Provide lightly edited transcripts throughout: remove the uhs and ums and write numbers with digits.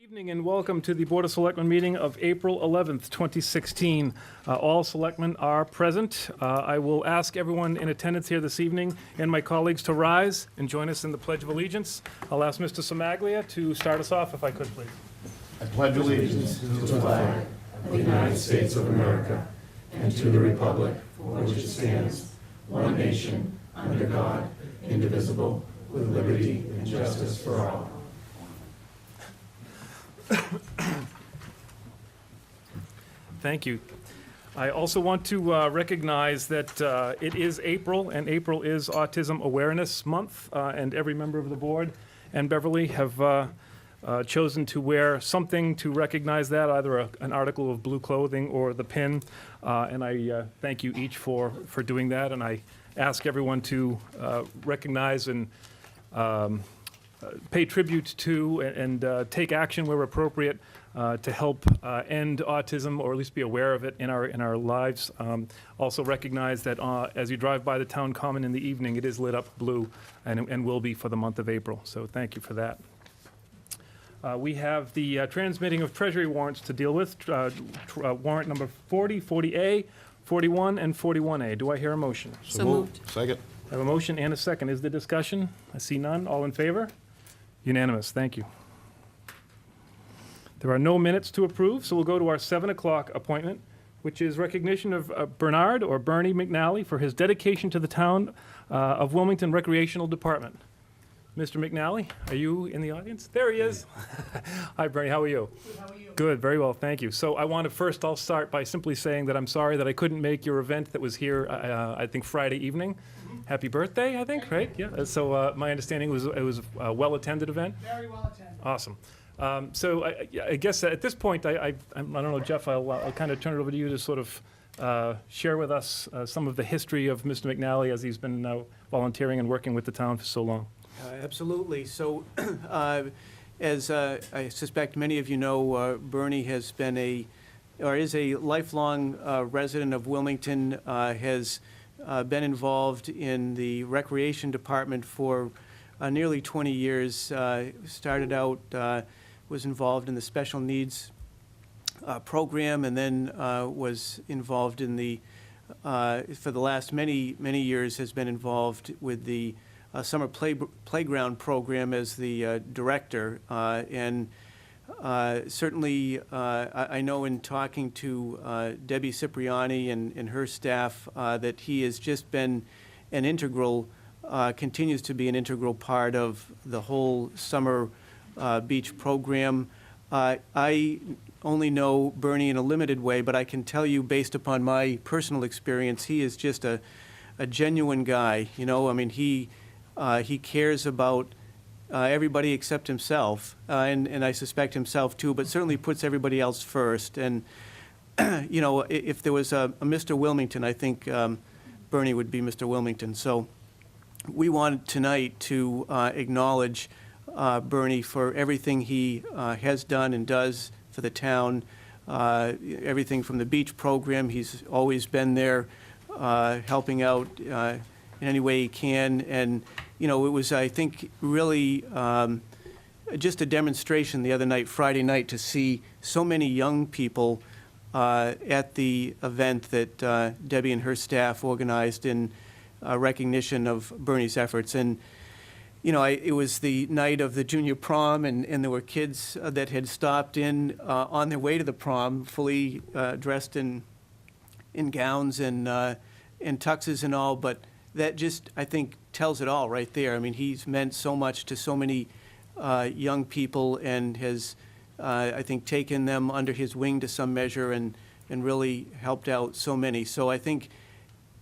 Evening and welcome to the Board of Selectmen meeting of April 11th, 2016. All selectmen are present. I will ask everyone in attendance here this evening and my colleagues to rise and join us in the Pledge of Allegiance. I'll ask Mr. Samaglia to start us off, if I could, please. I pledge allegiance to the flag of the United States of America and to the republic for which it stands, one nation, under God, indivisible, with liberty and justice for all. Thank you. I also want to recognize that it is April, and April is Autism Awareness Month, and every member of the board and Beverly have chosen to wear something to recognize that, either an article of blue clothing or the pin, and I thank you each for doing that, and I ask everyone to recognize and pay tribute to and take action where appropriate to help end autism, or at least be aware of it in our lives. Also recognize that as you drive by the town common in the evening, it is lit up blue and will be for the month of April. So thank you for that. We have the transmitting of treasury warrants to deal with. Warrant number 40, 40A, 41, and 41A. Do I hear a motion? So moved. Second. I have a motion and a second. Is there discussion? I see none. All in favor? Unanimous. Thank you. There are no minutes to approve, so we'll go to our 7 o'clock appointment, which is recognition of Bernard or Bernie McNally for his dedication to the town of Wilmington Recreational Department. Mr. McNally, are you in the audience? There he is. Hi, Bernie. How are you? Good. How are you? Good. Very well. Thank you. So I'll start by simply saying that I'm sorry that I couldn't make your event that was here, I think, Friday evening. Happy birthday, I think, right? Yeah. So my understanding was it was a well-attended event. Very well attended. Awesome. So I guess at this point, I don't know, Jeff, I'll kind of turn it over to you to sort of share with us some of the history of Mr. McNally as he's been volunteering and working with the town for so long. Absolutely. So, as I suspect many of you know, Bernie has been is a lifelong resident of Wilmington, has been involved in the recreation department for nearly 20 years. Started out, was involved in the special needs program, and then was involved in the, for the last many years, has been involved with the summer playground program as the director. And certainly, I know in talking to Debbie Cipriani and her staff that he has just been an integral, continues to be an integral part of the whole summer beach program. I only know Bernie in a limited way, but I can tell you, based upon my personal experience, he is just a genuine guy. You know, I mean, he cares about everybody except himself, and I suspect himself too, but certainly puts everybody else first. And, you know, if there was a Mr. Wilmington, I think Bernie would be Mr. Wilmington. So we wanted tonight to acknowledge Bernie for everything he has done and does for the town, everything from the beach program. He's always been there helping out in any way he can. And, you know, it was, I think, really just a demonstration the other night, Friday night, to see so many young people at the event that Debbie and her staff organized in recognition of Bernie's efforts. And, you know, it was the night of the junior prom, and there were kids that had stopped in on their way to the prom, fully dressed in gowns and tuxes and all, but that just, I think, tells it all right there. I mean, he's meant so much to so many young people, and has, I think, taken them under his wing to some measure, and really helped out so many. So I think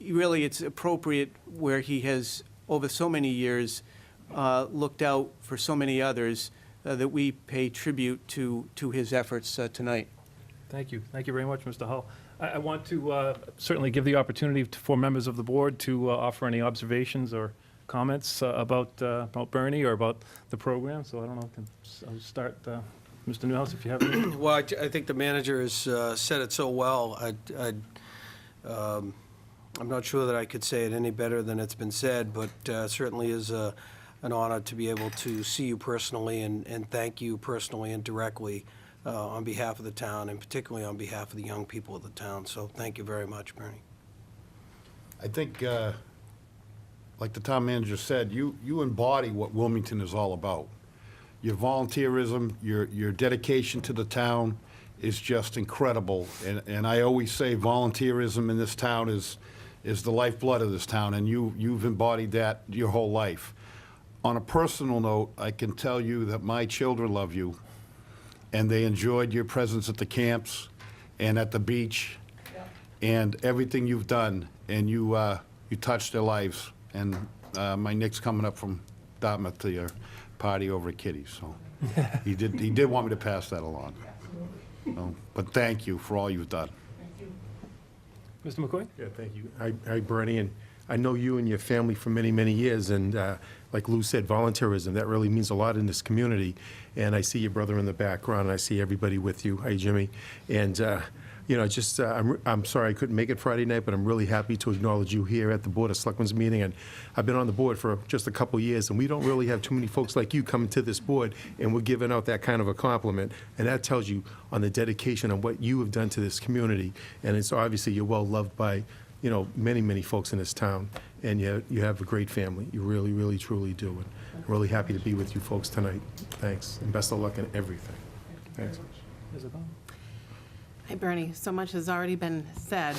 really it's appropriate where he has, over so many years, looked out for so many others, that we pay tribute to his efforts tonight. Thank you. Thank you very much, Mr. Hull. I want to certainly give the opportunity for members of the board to offer any observations or comments about Bernie or about the program. So I don't know, I'll start, Mr. Newhouse, if you have any. Well, I think the manager has said it so well. I'm not sure that I could say it any better than it's been said, but certainly is a an honor to be able to see you personally and thank you personally and directly on behalf of the town, and particularly on behalf of the young people of the town. So thank you very much, Bernie. I think, like the town manager said, you embody what Wilmington is all about. Your volunteerism, your dedication to the town is just incredible. And I always say volunteerism in this town is the lifeblood of this town, and you've embodied that your whole life. On a personal note, I can tell you that my children love you, and they enjoyed your presence at the camps and at the beach, and everything you've done, and you touched their lives. And my Nick's coming up from Dartmouth to your party over at Kitty's, so he did want me to pass that along. So, but thank you for all you've done. Mr. McCoy? Yeah, thank you. Hi, Bernie, and I know you and your family for many, many years, and like Lou said, volunteerism, that really means a lot in this community. And I see your brother in the background, and I see everybody with you. Hi, Jimmy. And, you know, just, I'm sorry I couldn't make it Friday night, but I'm really happy to acknowledge you here at the Board of Selectmen's meeting. And I've been on the board for just a couple years, and we don't really have too many folks like you coming to this board, and we're giving out that kind of a compliment. And that tells you on the dedication of what you have done to this community. And it's obviously you're well loved by, you know, many, many folks in this town. And you have a great family. You really, really, truly do. And I'm really happy to be with you folks tonight. Thanks, and best of luck in everything. Thanks. Isabel? Hi, Bernie. So much has already been said.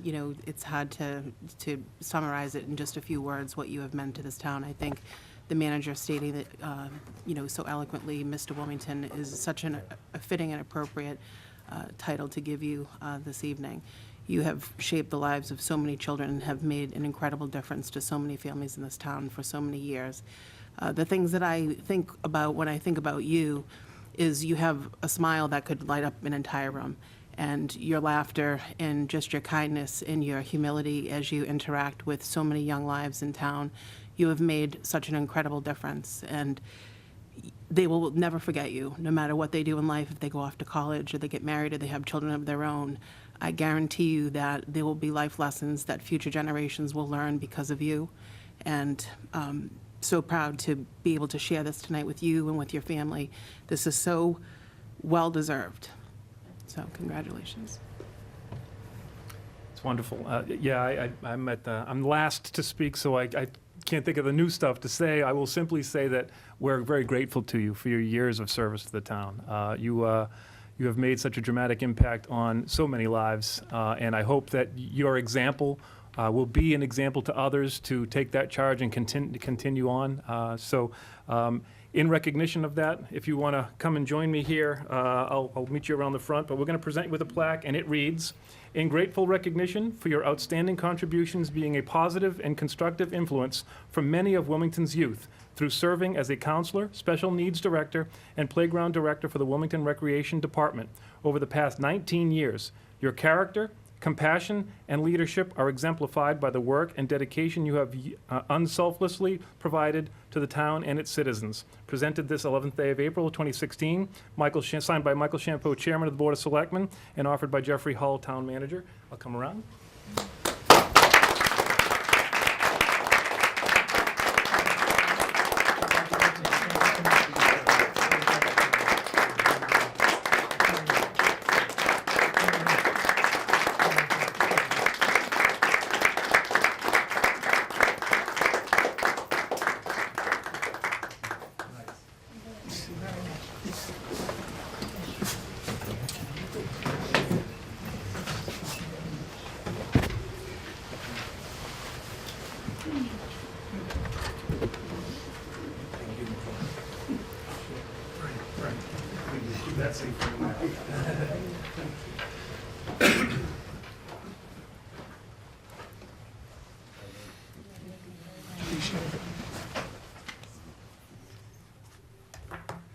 You know, it's hard to summarize it in just a few words, what you have meant to this town. I think the manager stating that, you know, so eloquently, Mr. Wilmington is such a fitting and appropriate title to give you this evening. You have shaped the lives of so many children and have made an incredible difference to so many families in this town for so many years. The things that I think about when I think about you is you have a smile that could light up an entire room, and your laughter and just your kindness and your humility as you interact with so many young lives in town. You have made such an incredible difference, and they will never forget you, no matter what they do in life. If they go off to college or they get married or they have children of their own, I guarantee you that there will be life lessons that future generations will learn because of you. And so proud to be able to share this tonight with you and with your family. This is so well-deserved. So congratulations. It's wonderful. Yeah, I'm last to speak, so I can't think of the new stuff to say. I will simply say that we're very grateful to you for your years of service to the town. You have made such a dramatic impact on so many lives, and I hope that your example will be an example to others to take that charge and continue on. In recognition of that, if you want to come and join me here, I'll meet you around the front, but we're going to present you with a plaque, and it reads, "In grateful recognition for your outstanding contributions being a positive and constructive influence for many of Wilmington's youth through serving as a counselor, special needs director, and playground director for the Wilmington Recreation Department over the past 19 years. Your character, compassion, and leadership are exemplified by the work and dedication you have unselflessly provided to the town and its citizens." Presented this 11th day of April 2016, signed by Michael Champeau, Chairman of the Board of Selectmen, and offered by Jeffrey Hull, Town Manager. I'll come around.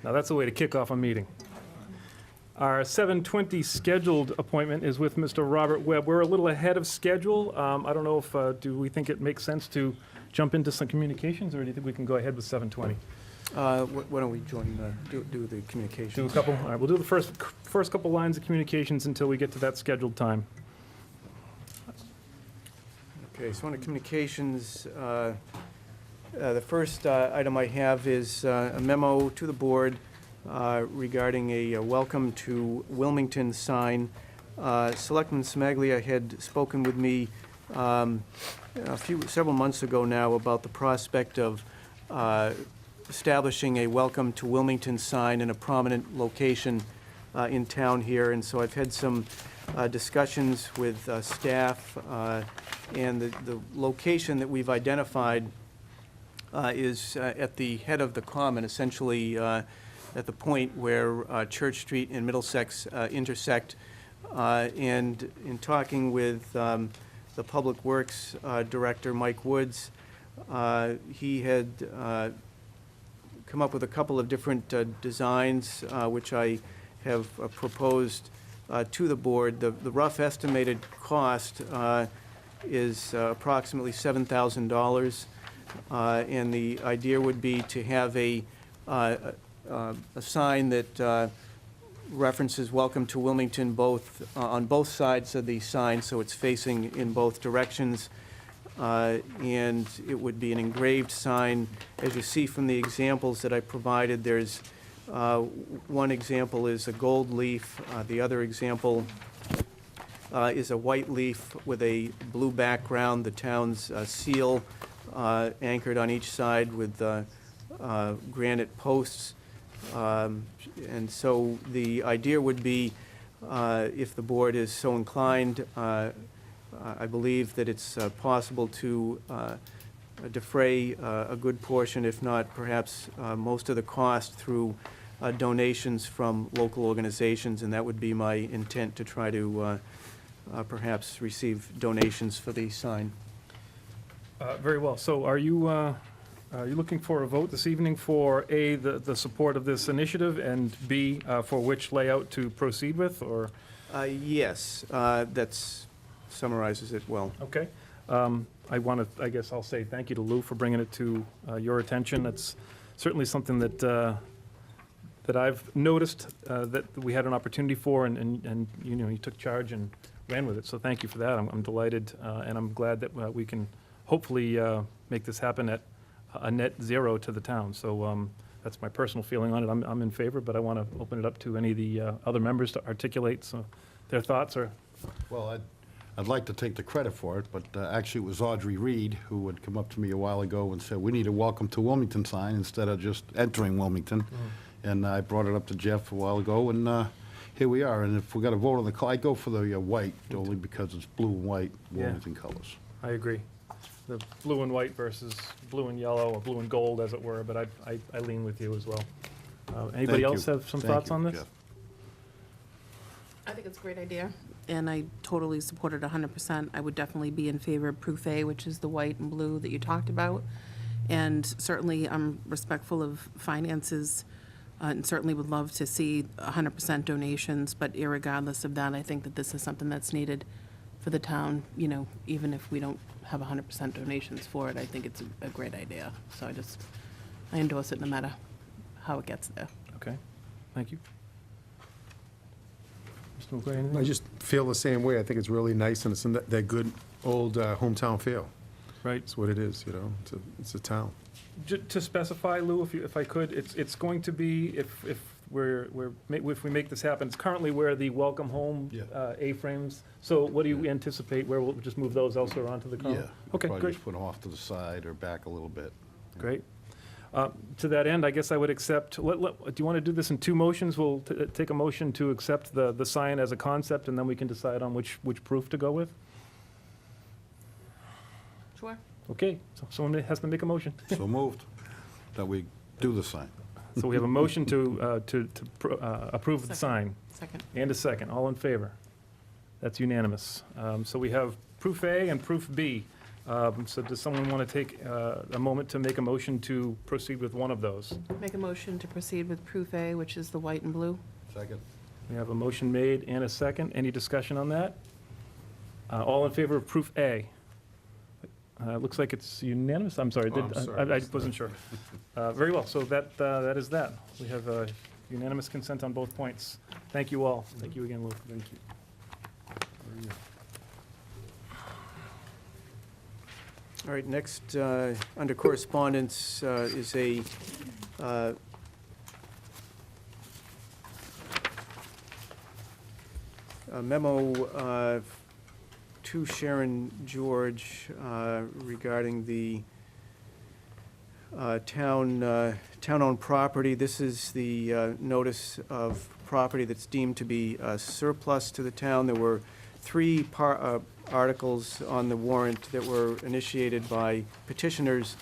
Now that's a way to kick off a meeting. Our 7:20 scheduled appointment is with Mr. Robert Webb. We're a little ahead of schedule. I don't know if, do we think it makes sense to jump into some communications, or do you think we can go ahead with 7:20? Why don't we join, do the communications? Do a couple? All right, we'll do the first couple lines of communications until we get to that scheduled time. Okay, so on the communications, The first item I have is a memo to the board regarding a welcome to Wilmington sign. Selectman Smaglia had spoken with me several months ago now about the prospect of establishing a welcome to Wilmington sign in a prominent location in town here, and so I've had some discussions with staff, and the location that we've identified is at the head of the common, essentially at the point where Church Street and Middlesex intersect. And in talking with the Public Works Director, Mike Woods, he had come up with a couple of different designs, which I have proposed to the board. The rough estimated cost is approximately $7,000. And the idea would be to have a sign that references "Welcome to Wilmington" on both sides of the sign, so it's facing in both directions. And it would be an engraved sign. As you see from the examples that I provided, there's one example is a gold leaf. The other example is a white leaf with a blue background, the town's seal anchored on each side with granite posts. And so the idea would be, if the board is so inclined, I believe that it's possible to defray a good portion, if not perhaps most of the cost, through donations from local organizations, and that would be my intent, to try to perhaps receive donations for the sign. Very well. So are you looking for a vote this evening for A, the support of this initiative, and B, for which layout to proceed with, or? Yes, that summarizes it well. Okay. I guess I'll say thank you to Lou for bringing it to your attention. It's certainly something that I've noticed that we had an opportunity for, and you took charge and ran with it. So thank you for that. I'm delighted, and I'm glad that we can hopefully make this happen at a net zero to the town. So that's my personal feeling on it. I'm in favor, but I want to open it up to any of the other members to articulate their thoughts. Or Well, I'd like to take the credit for it, but actually it was Audrey Reed who had come up to me a while ago and said, we need a "Welcome to Wilmington" sign instead of just entering Wilmington. And I brought it up to Jeff a while ago, and here we are. And if we're going to vote on the, I go for the white, only because it's blue and white Wilmington colors. I agree. The blue and white versus blue and yellow, or blue and gold, as it were, but I lean with you as well. Anybody else have some thoughts on this? Jeff. I think it's a great idea, and I totally support it 100%. I would definitely be in favor of Proof A, which is the white and blue that you talked about. And certainly, I'm respectful of finances, and certainly would love to see 100% donations, but irregardless of that, I think that this is something that's needed for the town, even if we don't have 100% donations for it. I think it's a great idea. So I endorse it no matter how it gets there. Okay, thank you. Mr. McGuire, anything? I just feel the same way. I think it's really nice, and it's in that good old hometown feel. Right. It's what it is, it's a town. To specify, Lou, if I could, it's going to be, if we make this happen, it's currently where the welcome home Yeah. A-frames. So what do you anticipate, where we'll just move those elsewhere onto the common? Yeah. Okay, Probably great, just put them off to the side or back a little bit. great. To that end, I guess I would accept, do you want to do this in two motions? We'll take a motion to accept the sign as a concept, and then we can decide on which proof to go with? Sure. Okay, so someone has to make a motion. So moved, that we do the sign. So we have a motion to approve the sign, Second. and a second. All in favor? That's unanimous. So we have proof A and proof B. So does someone want to take a moment to make a motion to proceed with one of those? Make a motion to proceed with Proof A, which is the white and blue. Second. We have a motion made and a second. Any discussion on that? All in favor of proof A? Looks like it's unanimous. I'm sorry. Oh, I'm sorry. I wasn't sure. Very well. So that is that. We have unanimous consent on both points. Thank you all. Thank you again, Lou. Thank you. All right, next, under correspondence, is a memo to Sharon George regarding the town-owned property. This is the notice of property that's deemed to be surplus to the town. There were three articles on the warrant that were initiated by petitioners.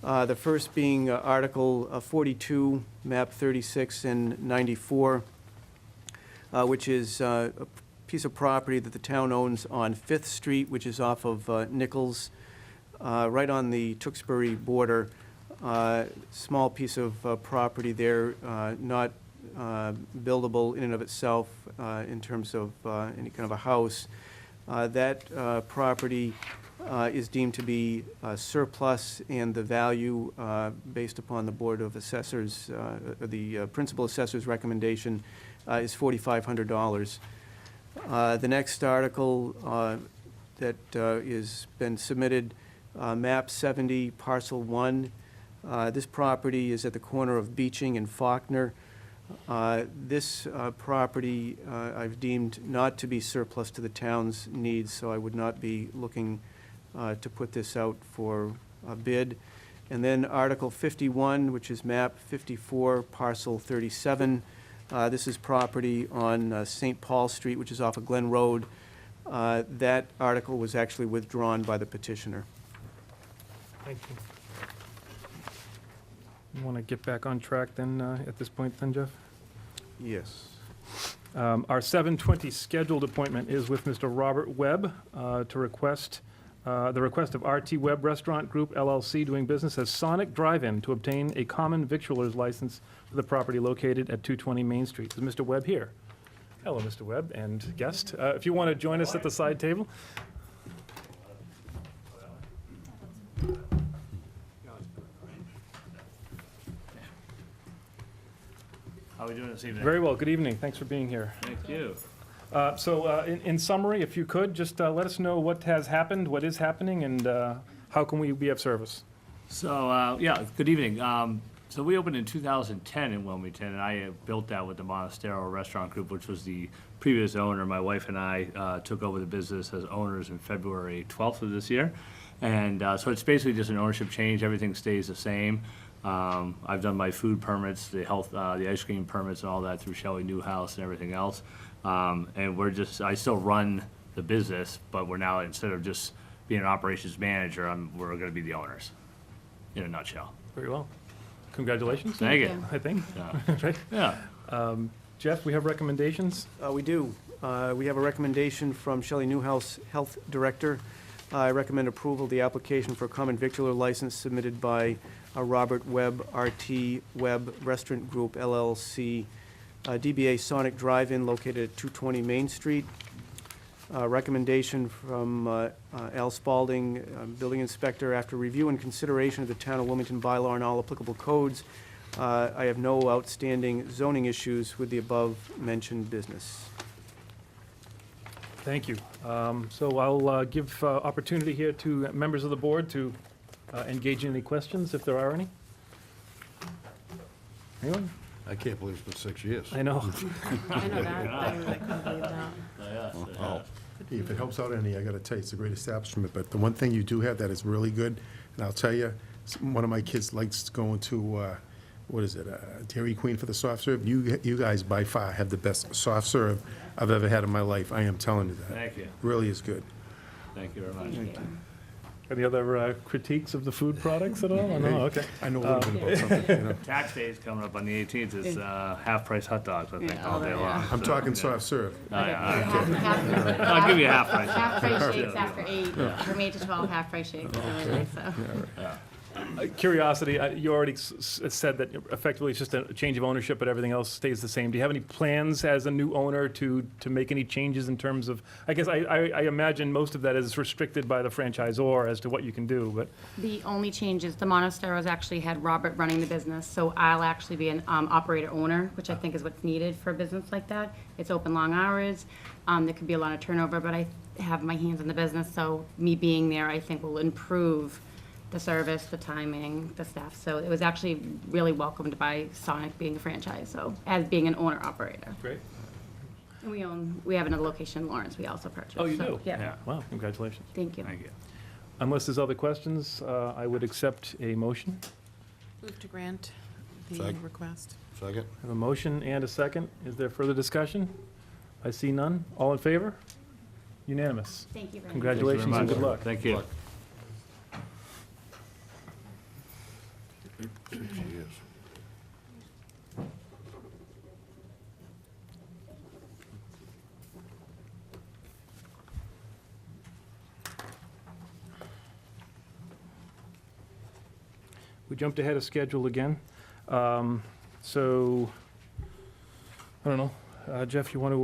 The first being Article 42, map 36 and 94, which is a piece of property that the town owns on Fifth Street, which is off of Nichols, right on the Tewksbury border. Small piece of property there, not buildable in and of itself in terms of any kind of a house. That property is deemed to be surplus, and the value, based upon the Board of Assessors, the Principal Assessor's recommendation, is $4,500. The next article that is been submitted, map 70, parcel 1. This property is at the corner of Beeching and Faulkner. This property I've deemed not to be surplus to the town's needs, so I would not be looking to put this out for a bid. And then Article 51, which is map 54, parcel 37. This is property on St. Paul Street, which is off of Glen Road. That article was actually withdrawn by the petitioner. Thank you. You want to get back on track then, at this point then, Jeff? Yes. Our 7:20 scheduled appointment is with Mr. Robert Webb to request, the request of RT Webb Restaurant Group LLC doing business as Sonic Drive-In to obtain a common victualer's license for the property located at 220 Main Street. Is Mr. Webb here? Hello, Mr. Webb and guest. If you want to join us at the side table. How are we doing this evening? Very well. Good evening. Thanks for being here. Thank you. In summary, if you could, just let us know what has happened, what is happening, and how can we be of service? So, yeah, good evening. So we opened in 2010 in Wilmington, and I built that with the Montestero Restaurant Group, which was the previous owner. My wife and I took over the business as owners in February 12th of this year. And so it's basically just an ownership change. Everything stays the same. I've done my food permits, the ice cream permits and all that through Shelley Newhouse and everything else. And I still run the business, but we're now, instead of just being an operations manager, we're gonna be the owners, in a nutshell. Very well. Congratulations. Thank you. I think. Yeah. Right. Yeah. Jeff, we have recommendations. We do. We have a recommendation from Shelley Newhouse, Health Director. I recommend approval of the application for a common victualler license submitted by Robert Webb, RT Webb Restaurant Group LLC, DBA Sonic Drive-In located at 220 Main Street. Recommendation from Al Spalding, Building Inspector. After review and consideration of the Town of Wilmington bylaw and all applicable codes, I have no outstanding zoning issues with the above-mentioned business. Thank you. So I'll give opportunity here to members of the board to engage in any questions, if there are any. Anyone? I can't believe it's been 6 years. I know. I know that. I couldn't believe that. Oh. Hey, if it helps out any, I gotta tell you, it's a great establishment, but the one thing you do have that is really good, and I'll tell you, one of my kids likes going to, Dairy Queen for the soft serve. You guys by far have the best soft serve I've ever had in my life. I am telling you that. Thank you. Really is good. Thank you very much. Any other critiques of the food products at all? Oh, no, okay. I know a little bit about something, you know. Tax day is coming up on the 18th. It's half-price hot dogs, I think, Yeah, all day yeah. long. I'm So, talking yeah. soft serve. I'll give you a half price. Half price Yeah. shakes after 8, from 8 to 12, half price shakes, really nice, so. Curiosity, you already said that effectively it's just a change of ownership, but everything else stays the same. Do you have any plans as a new owner to make any changes in terms of, I guess I imagine most of that is restricted by the franchisor as to what you can do, but, The only change is the Monasteros actually had Robert running the business, so I'll actually be an operator owner, which I think is what's needed for a business like that. It's open long hours, there could be a lot of turnover, but I have my hands in the business, so me being there, I think will improve the service, the timing, the staff. So it was actually really welcomed by Sonic being a franchise, so as being an owner operator. great. And we have another location in Lawrence we also purchased. Oh, you so, do? Yeah, Wow, congratulations. thank you. Thank you. Unless there's other questions, I would accept a motion. Move to grant the Second. request. Second? I have a motion and a second. Is there further discussion? I see none. All in favor? Unanimous. Thank you very much. Congratulations and good luck. Thank you. Cheers. We jumped ahead of schedule again. So, I don't know. Jeff, you want to,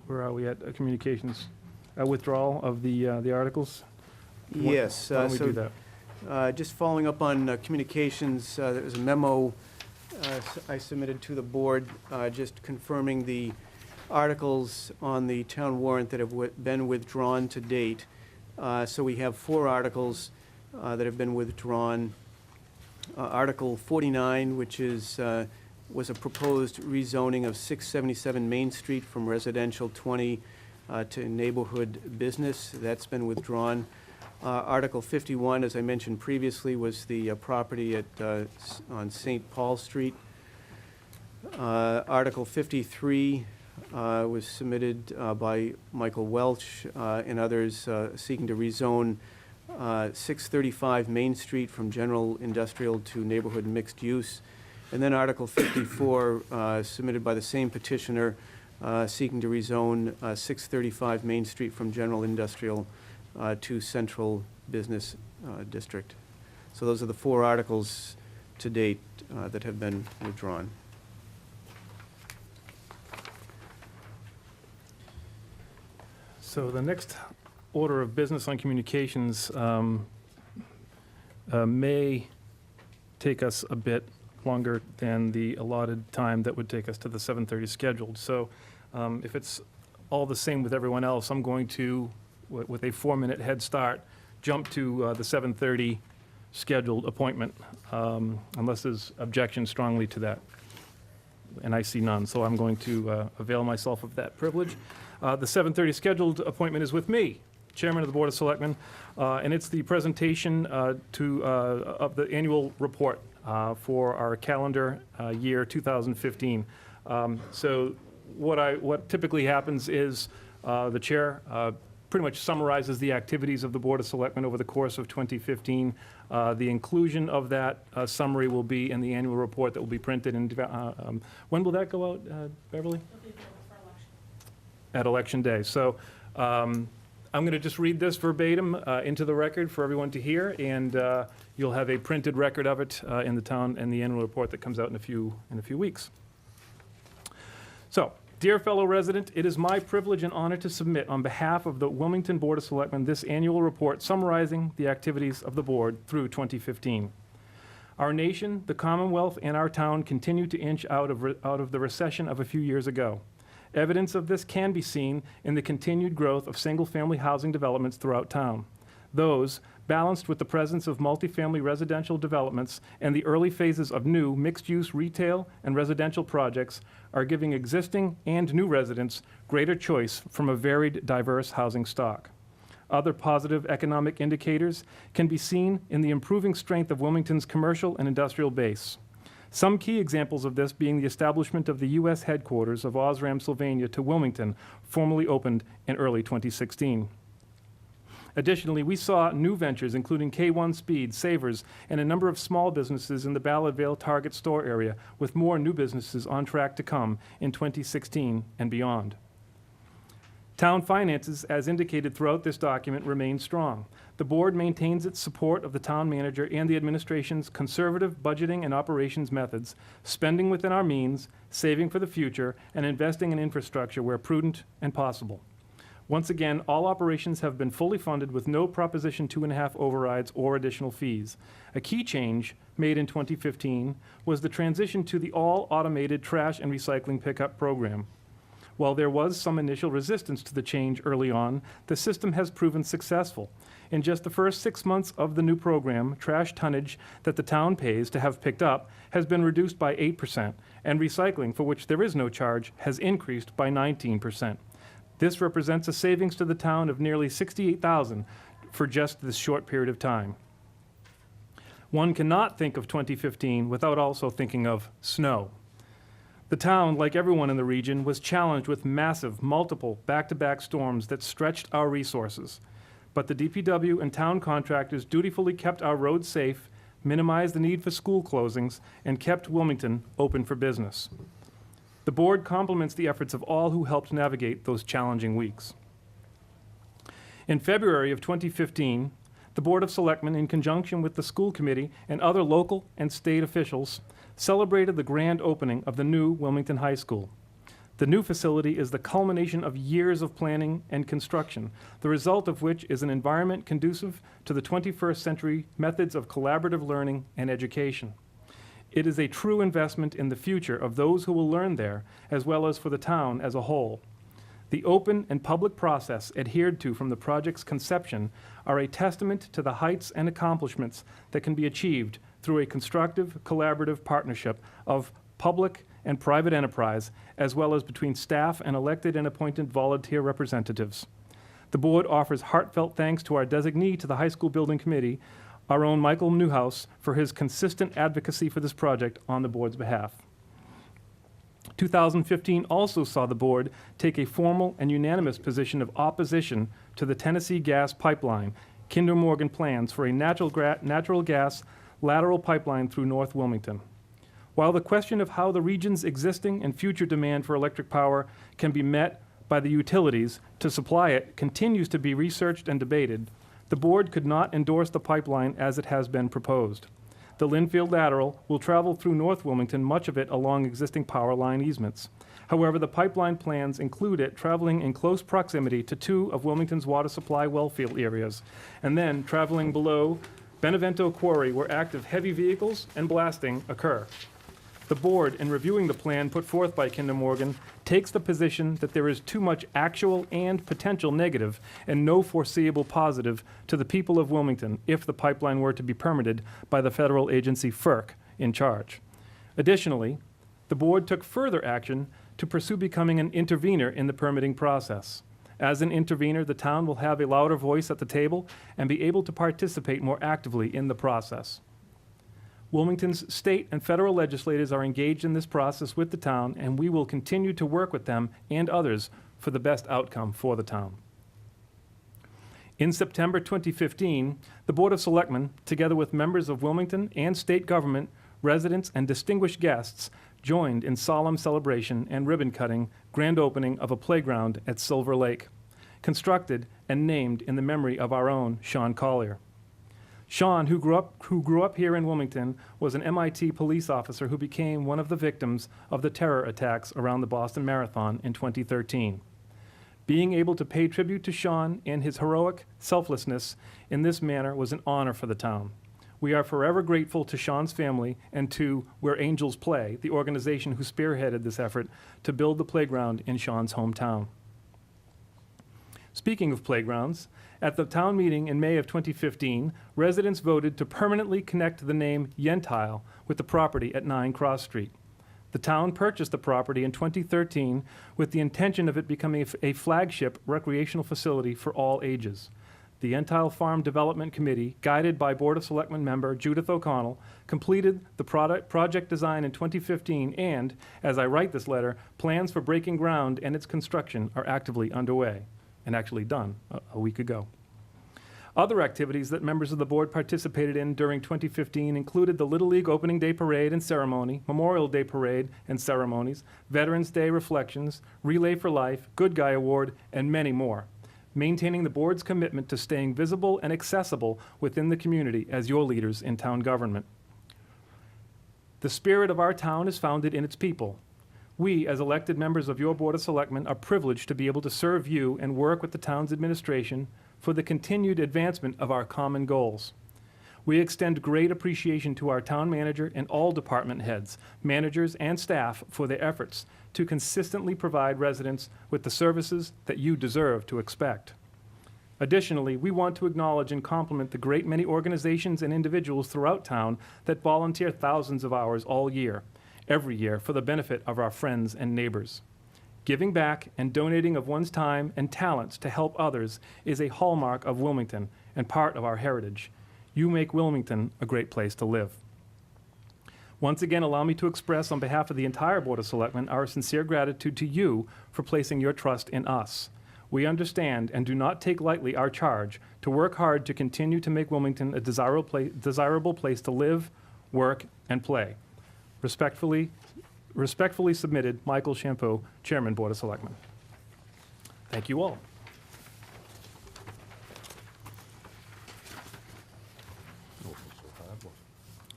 where are we at? Communications. Withdrawal of the articles? Yes. Why don't we so, do that? Just following up on communications, there was a memo I submitted to the board just confirming the articles on the town warrant that have been withdrawn to date. So we have 4 articles that have been withdrawn. Article 49, which is, was a proposed rezoning of 677 Main Street from residential 20 to neighborhood business. That's been withdrawn. Article 51, as I mentioned previously, was the property at, on St. Paul Street. Article 53 was submitted by Michael Welch and others seeking to rezone 635 Main Street from general industrial to neighborhood mixed use. And then Article 54, submitted by the same petitioner, seeking to rezone 635 Main Street from general industrial to central business district. So those are the 4 articles to date that have been withdrawn. So the next order of business on communications may take us a bit longer than the allotted time that would take us to the 7:30 scheduled. So if it's all the same with everyone else, I'm going to, with a 4-minute head start, jump to the 7:30 scheduled appointment, unless there's objection strongly to that. And I see none, so I'm going to avail myself of that privilege. The 7:30 scheduled appointment is with me, Chairman of the Board of Selectmen, and it's the presentation of the annual report for our calendar year 2015. So what typically happens is the chair pretty much summarizes the activities of the Board of Selectmen over the course of 2015. The inclusion of that summary will be in the annual report that will be printed. And when will that go out, Beverly? At Election Day. So I'm going to just read this verbatim into the record for everyone to hear, and you'll have a printed record of it in the town and the annual report that comes out in a few weeks. So, dear fellow resident, it is my privilege and honor to submit on behalf of the Wilmington Board of Selectmen this annual report summarizing the activities of the board through 2015. Our nation, the Commonwealth, and our town continue to inch out of the recession of a few years ago. Evidence of this can be seen in the continued growth of single-family housing developments throughout town. Those, balanced with the presence of multifamily residential developments and the early phases of new mixed-use retail and residential projects, are giving existing and new residents greater choice from a varied, diverse housing stock. Other positive economic indicators can be seen in the improving strength of Wilmington's commercial and industrial base. Some key examples of this being the establishment of the U.S. headquarters of Osram, Sylvania to Wilmington, formally opened in early 2016. Additionally, we saw new ventures including K1 Speed, Savers, and a number of small businesses in the Ballardvale Target store area, with more new businesses on track to come in 2016 and beyond. Town finances, as indicated throughout this document, remain strong. The board maintains its support of the town manager and the administration's conservative budgeting and operations methods, spending within our means, saving for the future, and investing in infrastructure where prudent and possible. Once again, all operations have been fully funded with no Proposition 2.5 overrides or additional fees. A key change made in 2015 was the transition to the all-automated trash and recycling pickup program. While there was some initial resistance to the change early on, the system has proven successful. In just the first 6 months of the new program, trash tonnage that the town pays to have picked up has been reduced by 8%, and recycling, for which there is no charge, has increased by 19%. This represents a savings to the town of nearly $68,000 for just this short period of time. One cannot think of 2015 without also thinking of snow. The town, like everyone in the region, was challenged with massive, multiple, back-to-back storms that stretched our resources. But the DPW and town contractors dutifully kept our roads safe, minimized the need for school closings, and kept Wilmington open for business. The board compliments the efforts of all who helped navigate those challenging weeks. In February of 2015, the Board of Selectmen, in conjunction with the school committee and other local and state officials, celebrated the grand opening of the new Wilmington High School. The new facility is the culmination of years of planning and construction, the result of which is an environment conducive to the 21st century methods of collaborative learning and education. It is a true investment in the future of those who will learn there, as well as for the town as a whole. The open and public process adhered to from the project's conception are a testament to the heights and accomplishments that can be achieved through a constructive, collaborative partnership of public and private enterprise, as well as between staff and elected and appointed volunteer representatives. The board offers heartfelt thanks to our designee to the High School Building Committee, our own Michael Newhouse, for his consistent advocacy for this project on the board's behalf. 2015 also saw the board take a formal and unanimous position of opposition to the Tennessee Gas Pipeline, Kinder Morgan plans for a natural gas lateral pipeline through North Wilmington. While the question of how the region's existing and future demand for electric power can be met by the utilities to supply it continues to be researched and debated, the board could not endorse the pipeline as it has been proposed. The Linfield lateral will travel through North Wilmington, much of it along existing power line easements. However, the pipeline plans include it traveling in close proximity to two of Wilmington's water supply wellfield areas, and then traveling below Benevento Quarry, where active heavy vehicles and blasting occur. The board, in reviewing the plan put forth by Kinder Morgan, takes the position that there is too much actual and potential negative and no foreseeable positive to the people of Wilmington if the pipeline were to be permitted by the federal agency FERC in charge. Additionally, the board took further action to pursue becoming an intervener in the permitting process. As an intervener, the town will have a louder voice at the table and be able to participate more actively in the process. Wilmington's state and federal legislators are engaged in this process with the town, and we will continue to work with them and others for the best outcome for the town. In September 2015, the Board of Selectmen, together with members of Wilmington and state government, residents, and distinguished guests, joined in solemn celebration and ribbon-cutting grand opening of a playground at Silver Lake, constructed and named in the memory of our own Sean Collier. Sean, who grew up here in Wilmington, was an MIT police officer who became one of the victims of the terror attacks around the Boston Marathon in 2013. Being able to pay tribute to Sean and his heroic selflessness in this manner was an honor for the town. We are forever grateful to Sean's family and to Where Angels Play, the organization who spearheaded this effort to build the playground in Sean's hometown. Speaking of playgrounds, at the town meeting in May of 2015, residents voted to permanently connect the name Yentile with the property at 9 Cross Street. The town purchased the property in 2013 with the intention of it becoming a flagship recreational facility for all ages. The Yentile Farm Development Committee, guided by Board of Selectmen member Judith O'Connell, completed the project design in 2015 and, as I write this letter, plans for breaking ground and its construction are actively underway and actually done a week ago. Other activities that members of the board participated in during 2015 included the Little League Opening Day Parade and Ceremony, Memorial Day Parade and Ceremonies, Veterans Day Reflections, Relay for Life, Good Guy Award, and many more, maintaining the board's commitment to staying visible and accessible within the community as your leaders in town government. The spirit of our town is founded in its people. We, as elected members of your Board of Selectmen, are privileged to be able to serve you and work with the town's administration for the continued advancement of our common goals. We extend great appreciation to our town manager and all department heads, managers, and staff for their efforts to consistently provide residents with the services that you deserve to expect. Additionally, we want to acknowledge and compliment the great many organizations and individuals throughout town that volunteer thousands of hours all year, every year, for the benefit of our friends and neighbors. Giving back and donating of one's time and talents to help others is a hallmark of Wilmington and part of our heritage. You make Wilmington a great place to live. Once again, allow me to express on behalf of the entire Board of Selectmen our sincere gratitude to you for placing your trust in us. We understand and do not take lightly our charge to work hard to continue to make Wilmington a desirable place to live, work, and play. Respectfully submitted, Michael Shampoo, Chairman, Board of Selectmen. Thank you all.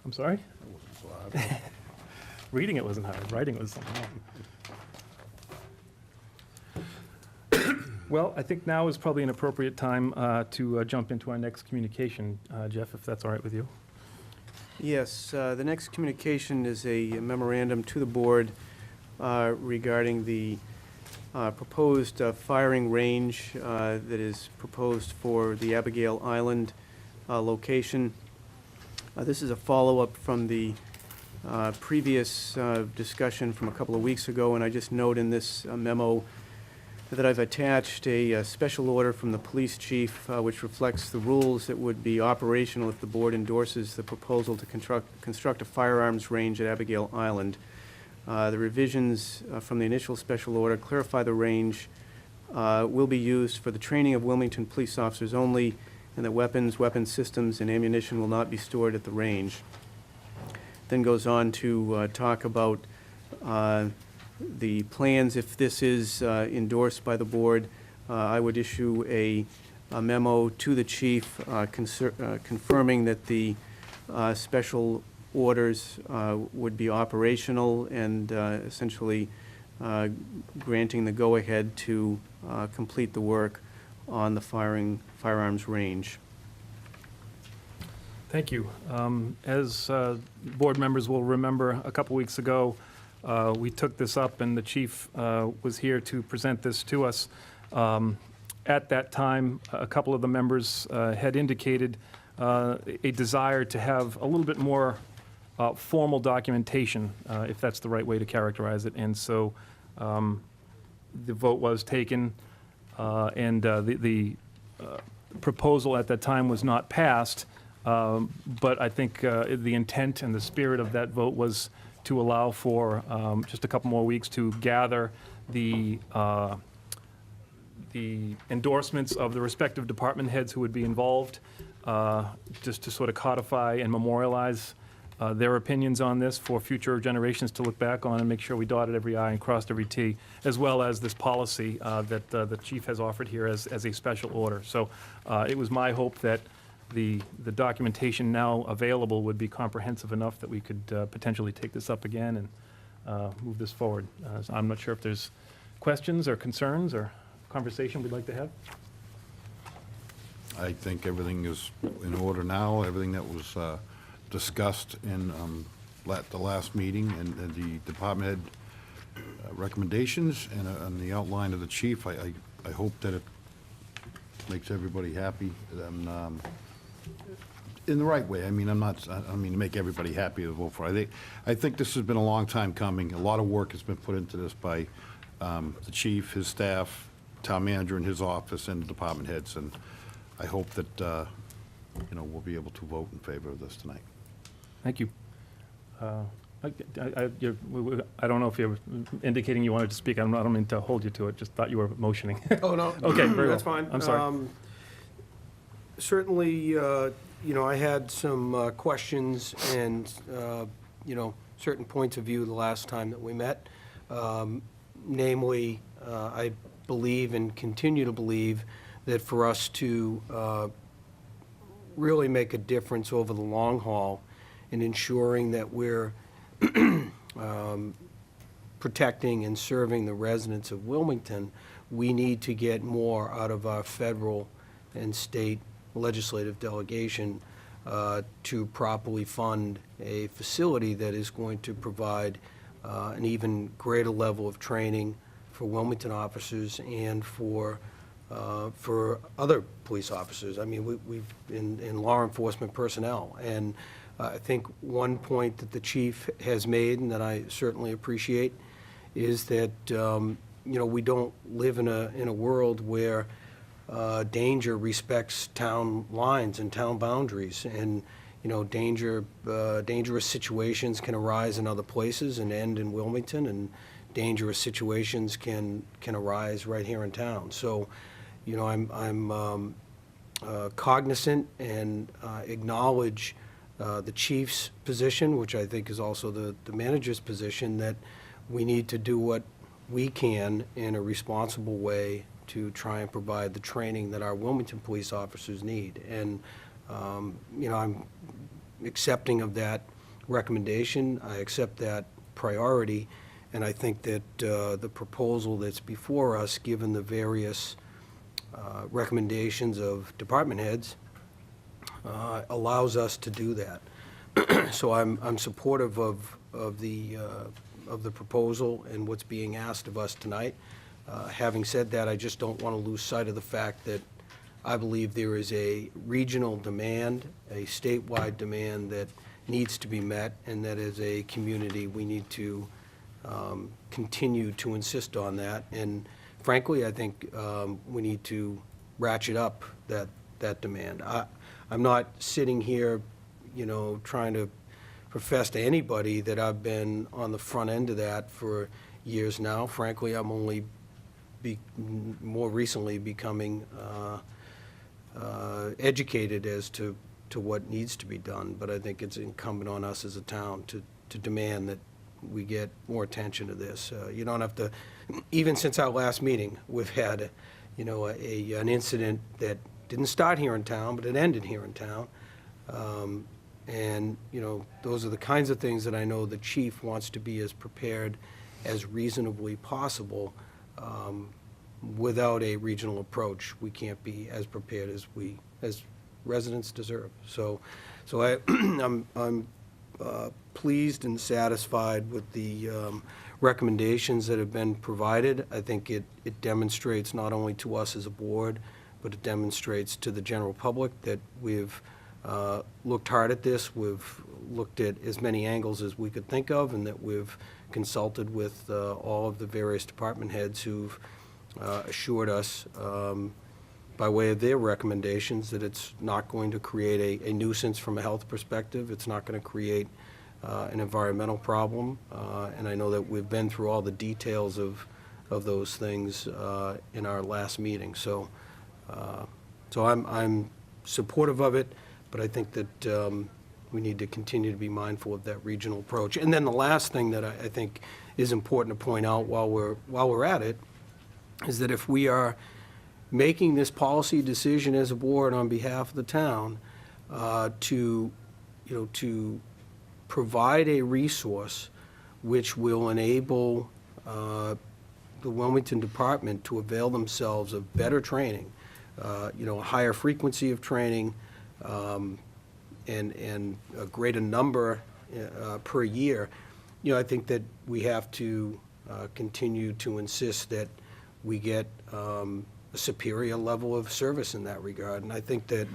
I'm sorry? Reading it wasn't hard, writing it was something else. Well, I think now is probably an appropriate time to jump into our next communication. Jeff, if that's all right with you. Yes, the next communication is a memorandum to the board regarding the proposed firing range that is proposed for the Abigail Island location. This is a follow-up from the previous discussion from a couple of weeks ago, and I just note in this memo that I've attached a special order from the police chief which reflects the rules that would be operational if the board endorses the proposal to construct a firearms range at Abigail Island. The revisions from the initial special order clarify the range will be used for the training of Wilmington police officers only, and that weapons, weapon systems, and ammunition will not be stored at the range. Then goes on to talk about the plans. If this is endorsed by the board, I would issue a memo to the chief confirming that the special orders would be operational and essentially granting the go-ahead to complete the work on the firearms range. Thank you. As board members will remember, a couple weeks ago, we took this up and the chief was here to present this to us. At that time, a couple of the members had indicated a desire to have a little bit more formal documentation, if that's the right way to characterize it. And so the vote was taken, and the proposal at that time was not passed. But I think the intent and the spirit of that vote was to allow for just a couple more weeks to gather the endorsements of the respective department heads who would be involved, just to sort of codify and memorialize their opinions on this for future generations to look back on and make sure we dotted every I and crossed every T, as well as this policy that the chief has offered here as a special order. So it was my hope that the documentation now available would be comprehensive enough that we could potentially take this up again and move this forward. So I'm not sure if there's questions or concerns or conversation we'd like to have. I think everything is in order now, everything that was discussed in the last meeting and the department head recommendations and the outline of the chief. I hope that it makes everybody happy and in the right way. I mean, I don't mean to make everybody happy to vote for it. I think this has been a long time coming. A lot of work has been put into this by the chief, his staff, town manager in his office, and the department heads. And I hope that we'll be able to vote in favor of this tonight. Thank you. I don't know if you're indicating you wanted to speak. I don't mean to hold you to it. Just thought you were motioning. Oh, no. Okay, very well. That's fine. I'm sorry. certainly, I had some questions and, certain points of view the last time that we met. Namely, I believe and continue to believe that for us to really make a difference over the long haul in ensuring that we're protecting and serving the residents of Wilmington, we need to get more out of our federal and state legislative delegation to properly fund a facility that is going to provide an even greater level of training for Wilmington officers and for other police officers. I mean, we've in law enforcement personnel. And I think one point that the chief has made, and that I certainly appreciate, is that we don't live in a world where danger respects town lines and town boundaries, and dangerous situations can arise in other places and end in Wilmington, and dangerous situations can arise right here in town. So, I'm cognizant and acknowledge the chief's position, which I think is also the manager's position, that we need to do what we can in a responsible way to try and provide the training that our Wilmington police officers need. And, I'm accepting of that recommendation. I accept that priority. And I think that the proposal that's before us, given the various recommendations of department heads, allows us to do that. So I'm supportive of the proposal and what's being asked of us tonight. Having said that, I just don't want to lose sight of the fact that I believe there is a regional demand, a statewide demand that needs to be met, and that as a community, we need to continue to insist on that. And frankly, I think we need to ratchet up that demand. I'm not sitting here, trying to profess to anybody that I've been on the front end of that for years now. Frankly, I'm only more recently becoming educated as to what needs to be done. But I think it's incumbent on us as a town to demand that we get more attention to this. You don't have to, even since our last meeting, we've had, an incident that didn't start here in town, but it ended here in town. And, those are the kinds of things that I know the chief wants to be as prepared as reasonably possible. Without a regional approach, we can't be as prepared as residents deserve. So I'm pleased and satisfied with the recommendations that have been provided. I think it demonstrates not only to us as a board, but it demonstrates to the general public that we've looked hard at this. We've looked at as many angles as we could think of, and that we've consulted with all of the various department heads who've assured us by way of their recommendations that it's not going to create a nuisance from a health perspective. It's not going to create an environmental problem. And I know that we've been through all the details of those things in our last meeting. So I'm supportive of it, but I think that we need to continue to be mindful of that regional approach. And then the last thing that I think is important to point out while we're at it is that if we are making this policy decision as a board on behalf of the town to provide a resource which will enable the Wilmington Department to avail themselves of better training, a higher frequency of training, and a greater number per year, I think that we have to continue to insist that we get a superior level of service in that regard. And I think that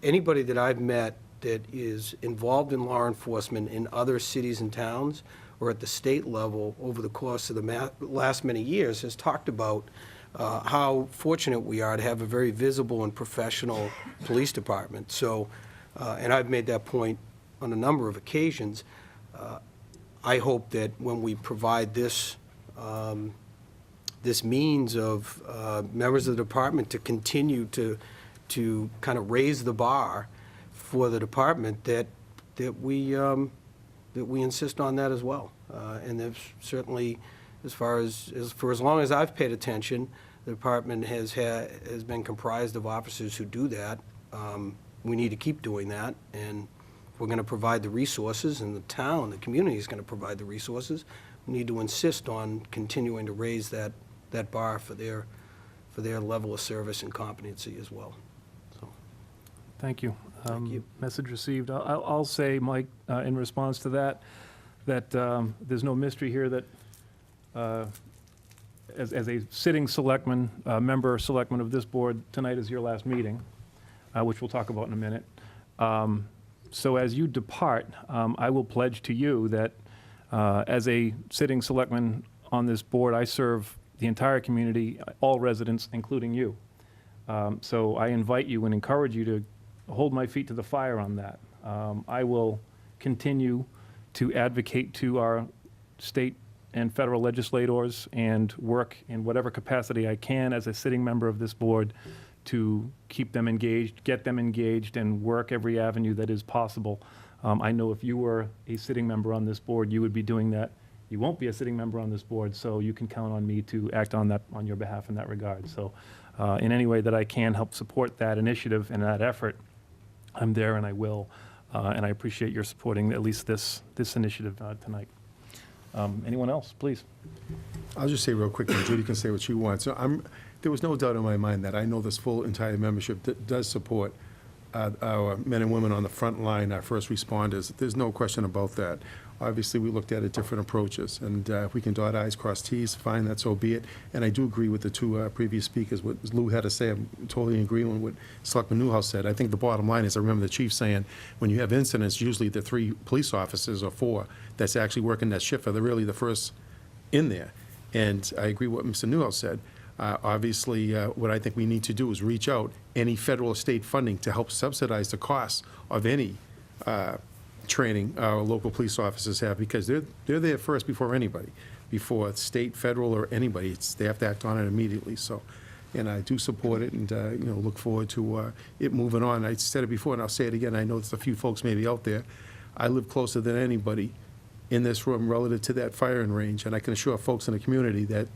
anybody that I've met that is involved in law enforcement in other cities and towns or at the state level over the course of the last many years has talked about how fortunate we are to have a very visible and professional police department. So, and I've made that point on a number of occasions. I hope that when we provide this this means of members of the department to continue to to kind of raise the bar for the department, that we insist on that as well. And there's certainly, for as long as I've paid attention, the department has been comprised of officers who do that. We need to keep doing that, and if we're going to provide the resources, and the town, the community is going to provide the resources, we need to insist on continuing to raise that bar for their level of service and competency as well. So, Thank you. Thank you. Message received. I'll say, Mike, in response to that there's no mystery here that as a sitting selectman, selectman of this board, tonight is your last meeting, which we'll talk about in a minute. So as you depart, I will pledge to you that as a sitting selectman on this board, I serve the entire community, all residents, including you. So I invite you and encourage you to hold my feet to the fire on that. I will continue to advocate to our state and federal legislators and work in whatever capacity I can as a sitting member of this board to keep them engaged, get them engaged, and work every avenue that is possible. I know if you were a sitting member on this board, you would be doing that. You won't be a sitting member on this board, so you can count on me to act on your behalf in that regard. So in any way that I can help support that initiative and that effort, I'm there and I will. And I appreciate your supporting at least this initiative tonight. Anyone else, please? I'll just say real quick, and Judy can say what she wants. So there was no doubt in my mind that I know this full entire membership does support our men and women on the front line, our first responders. There's no question about that. Obviously, we looked at it different approaches, and if we can dot i's, cross t's, fine, that so be it. And I do agree with the two previous speakers. What Lou had to say, I'm totally in agreement with what Selectman Newhouse said. I think the bottom line is, I remember the chief saying, when you have incidents, usually the 3 police officers or 4 that's actually working that shift are really the first in there. And I agree with what Mr. Newhouse said. Obviously, what I think we need to do is reach out any federal or state funding to help subsidize the costs of any training our local police officers have, because they're there first before anybody, before state, federal, or anybody. They have to act on it immediately. So, and I do support it, and look forward to it moving on. I said it before, and I'll say it again. I know there's a few folks maybe out there. I live closer than anybody in this room relative to that firing range, and I can assure folks in the community that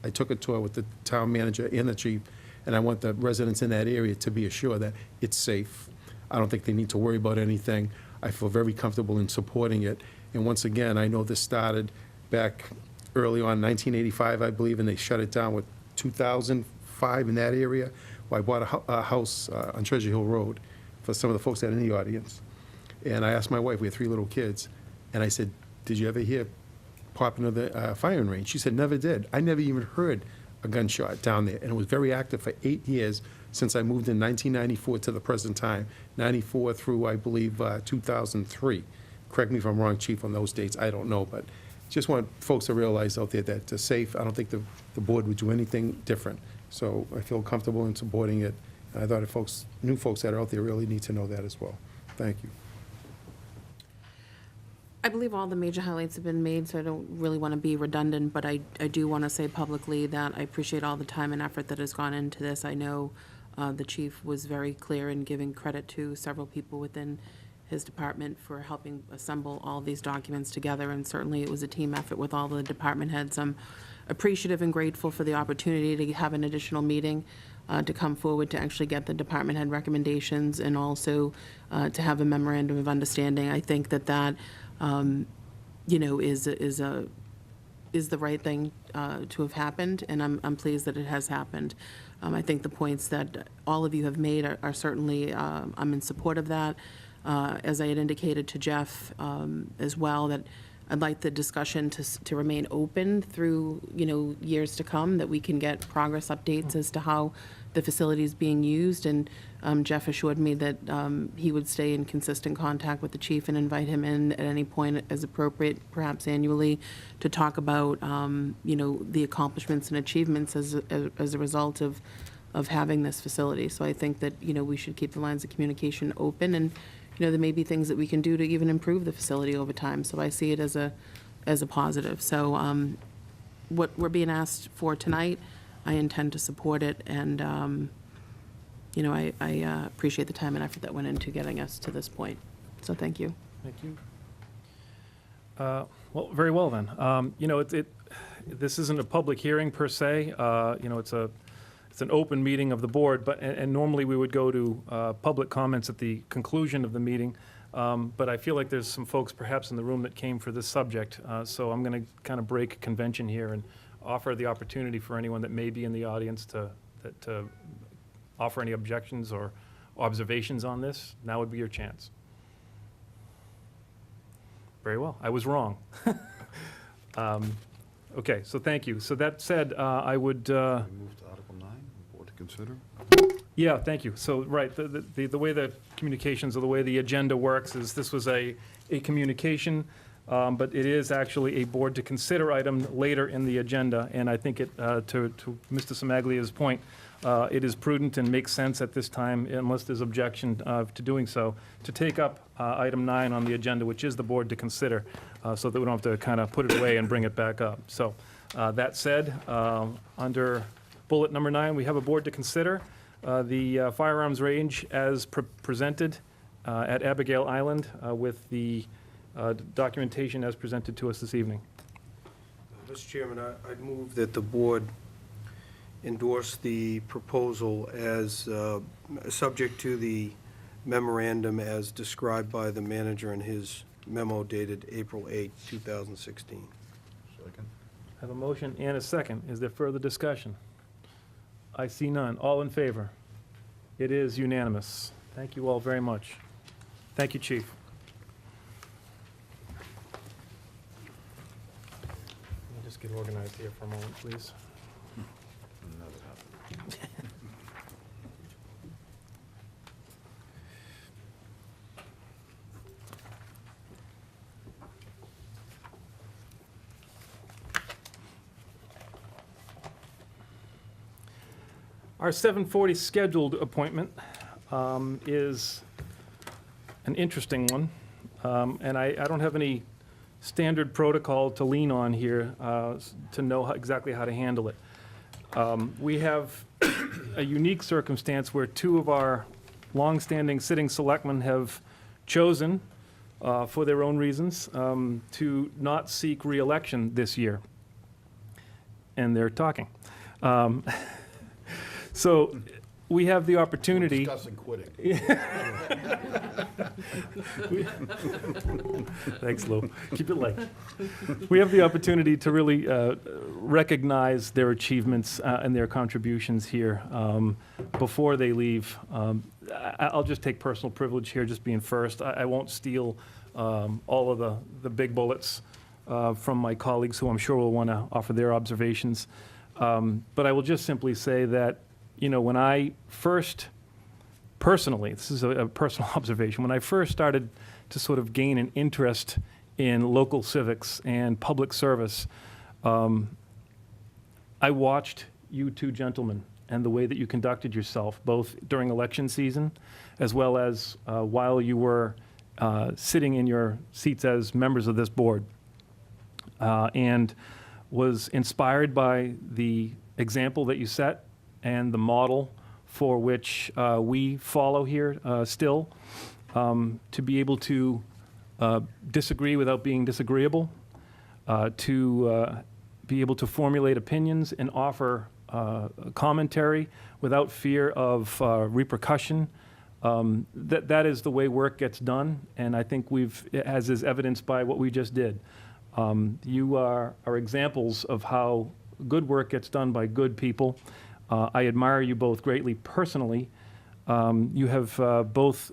I took a tour with the town manager and the chief, and I want the residents in that area to be assured that it's safe. I don't think they need to worry about anything. I feel very comfortable in supporting it. And once again, I know this started back early on, 1985, I believe, and they shut it down with 2005 in that area. Well, I bought a house on Treasure Hill Road for some of the folks that are in the audience. And I asked my wife, we had 3 little kids, and I said, did you ever hear popping of the firing range? She said, never did. I never even heard a gunshot down there, and it was very active for 8 years since I moved in 1994 to the present time, 94 through, I believe, 2003. Correct me if I'm wrong, Chief, on those dates. I don't know, but just want folks to realize out there that it's safe. I don't think the board would do anything different. So I feel comfortable in supporting it. And I thought if new folks that are out there really need to know that as well. Thank you. I believe all the major highlights have been made, so I don't really want to be redundant, but I do want to say publicly that I appreciate all the time and effort that has gone into this. I know the chief was very clear in giving credit to several people within his department for helping assemble all these documents together, and certainly it was a team effort with all the department heads. I'm appreciative and grateful for the opportunity to have an additional meeting to come forward to actually get the department head recommendations, and also to have a memorandum of understanding. I think that is the right thing to have happened, and I'm pleased that it has happened. I think the points that all of you have made are certainly, I'm in support of that. As I had indicated to Jeff as well, that I'd like the discussion to remain open through, years to come, that we can get progress updates as to how the facility is being used. And Jeff assured me that he would stay in consistent contact with the chief and invite him in at any point as appropriate, perhaps annually, to talk about, the accomplishments and achievements as a result of having this facility. So I think that, we should keep the lines of communication open, and there may be things that we can do to even improve the facility over time. So I see it as a positive. So what we're being asked for tonight, I intend to support it, and you know, I appreciate the time and effort that went into getting us to this point. So thank you. Thank you. Well, very well then. You know, this isn't a public hearing per se. You know, it's an open meeting of the board, but, and normally we would go to public comments at the conclusion of the meeting. But I feel like there's some folks perhaps in the room that came for this subject. So I'm going to kind of break convention here and offer the opportunity for anyone that may be in the audience to offer any objections or observations on this. Now would be your chance. Very well. I was wrong. Okay, so thank you. So that said, I would... We move to Article 9, board to consider. Yeah, thank you. So, right, the way the communications or the way the agenda works is this was a communication, but it is actually a board to consider item later in the agenda. And I think it, to Mr. Samaglia's point, it is prudent and makes sense at this time, unless there's objection to doing so, to take up item 9 on the agenda, which is the board to consider, so that we don't have to kind of put it away and bring it back up. So that said, under bullet number 9, we have a board to consider the firearms range as presented at Abigail Island with the documentation as presented to us this evening. Mr. Chairman, I'd move that the board endorse the proposal as subject to the memorandum as described by the manager in his memo dated April 8, 2016. Second. I have a motion and a second. Is there further discussion? I see none. All in favor? It is unanimous. Thank you all very much. Thank you, Chief. Let me just get organized here for a moment, please. Our 7:40 scheduled appointment is an interesting one, and I don't have any standard protocol to lean on here to know exactly how to handle it. We have a unique circumstance where two of our longstanding sitting selectmen have chosen, for their own reasons, to not seek re-election this year. And they're talking. So we have the opportunity. We're discussing quitting. Thanks, Lou. Keep it light. We have the opportunity to really recognize their achievements and their contributions here before they leave. I'll just take personal privilege here, just being first. I won't steal all of the big bullets from my colleagues, who I'm sure will want to offer their observations. But I will just simply say that, you know, when I first, personally, this is a personal observation, when I first started to sort of gain an interest in local civics and public service, I watched you two gentlemen and the way that you conducted yourself, both during election season as well as while you were sitting in your seats as members of this board, and was inspired by the example that you set and the model for which we follow here still, to be able to disagree without being disagreeable, to be able to formulate opinions and offer commentary without fear of repercussion. That is the way work gets done, and I think as is evidenced by what we just did. You are examples of how good work gets done by good people. I admire you both greatly personally. You have both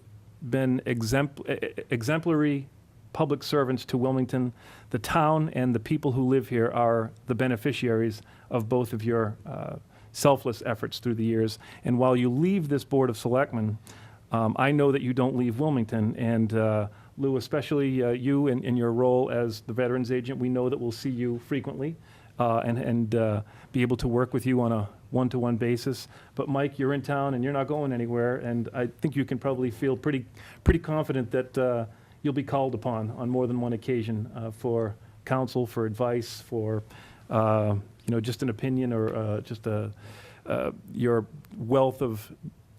been exemplary public servants to Wilmington. The town and the people who live here are the beneficiaries of both of your selfless efforts through the years. And while you leave this Board of Selectmen, I know that you don't leave Wilmington. And Lou, especially you in your role as the Veterans Agent, we know that we'll see you frequently and be able to work with you on a one-to-one basis. But Mike, you're in town and you're not going anywhere, and I think you can probably feel pretty confident that you'll be called upon on more than one occasion for counsel, for advice, for just an opinion, or just your wealth of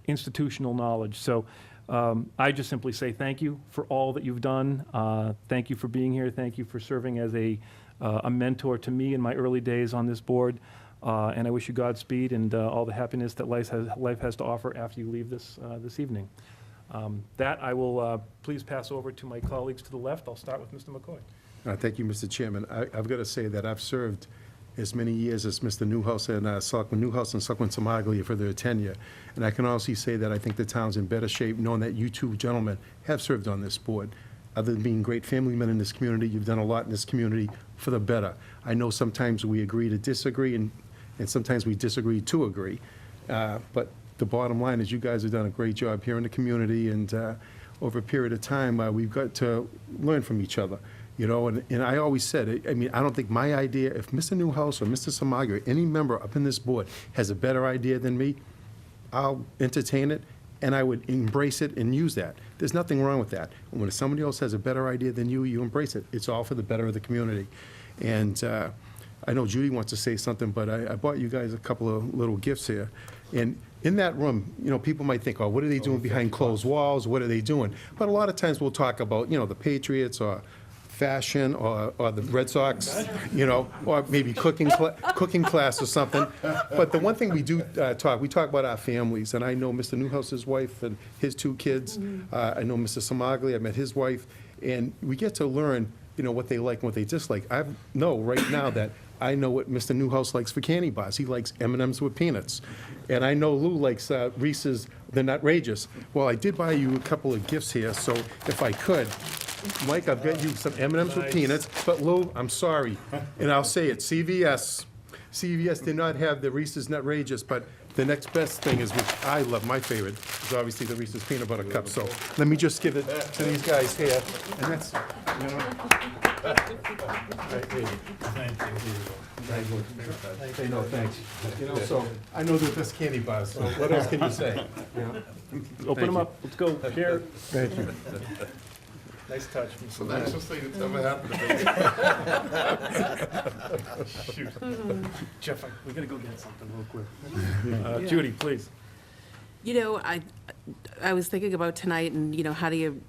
institutional knowledge. So I just simply say thank you for all that you've done. Thank you for being here. Thank you for serving as a mentor to me in my early days on this board. And I wish you Godspeed and all the happiness that life has to offer after you leave this evening. That I will please pass over to my colleagues to the left. I'll start with Mr. McCoy. Thank you, Mr. Chairman. I've got to say that I've served as many years as Mr. Newhouse and Selectman Newhouse and Selectman Tamaglia for their tenure. And I can honestly say that I think the town's in better shape, knowing that you two gentlemen have served on this board. Other than being great family men in this community, you've done a lot in this community for the better. I know sometimes we agree to disagree, and sometimes we disagree to agree. But the bottom line is you guys have done a great job here in the community, and over a period of time, we've got to learn from each other. You know, and I always said, I mean, I don't think my idea, if Mr. Newhouse or Mr. Samaga, any member up in this board has a better idea than me, I'll entertain it, and I would embrace it and use that. There's nothing wrong with that. When somebody else has a better idea than you, you embrace it. It's all for the better of the community. And I know Judy wants to say something, but I bought you guys a couple of little gifts here. And in that room, you know, people might think, oh, what are they doing behind closed walls? What are they doing? But a lot of times we'll talk about, you know, the Patriots or fashion or the Red Sox, you know, or maybe cooking class or something. But the one thing we do we talk about our families, and I know Mr. Newhouse's wife and his two kids. I know Mr. Samagli, I met his wife, and we get to learn, you know, what they like and what they dislike. I know right now that I know what Mr. Newhouse likes for candy bars. He likes M&Ms with peanuts. And I know Lou likes Reese's, they're Nutrageous. Well, I did buy you a couple of gifts here, so if I could, Mike, I've got you some M&Ms with peanuts, but Lou, I'm sorry, and I'll say it, CVS did not have the Reese's Nutrageous, but the next best thing is, which I love, my favorite, is obviously the Reese's Peanut Butter Cup. So let me just give it to these guys here, and that's, you know. Right, here. Hey, no, thanks. You know, so I know they're best candy bars, so what else can you say? You know? Open them up. Let's go. Share. Thank you. Nice touch. It's the nicest thing that's ever happened to me. Shoot. Jeff, we gotta go get something real quick. Judy, please. You know, I was thinking about tonight, and, you know, how do you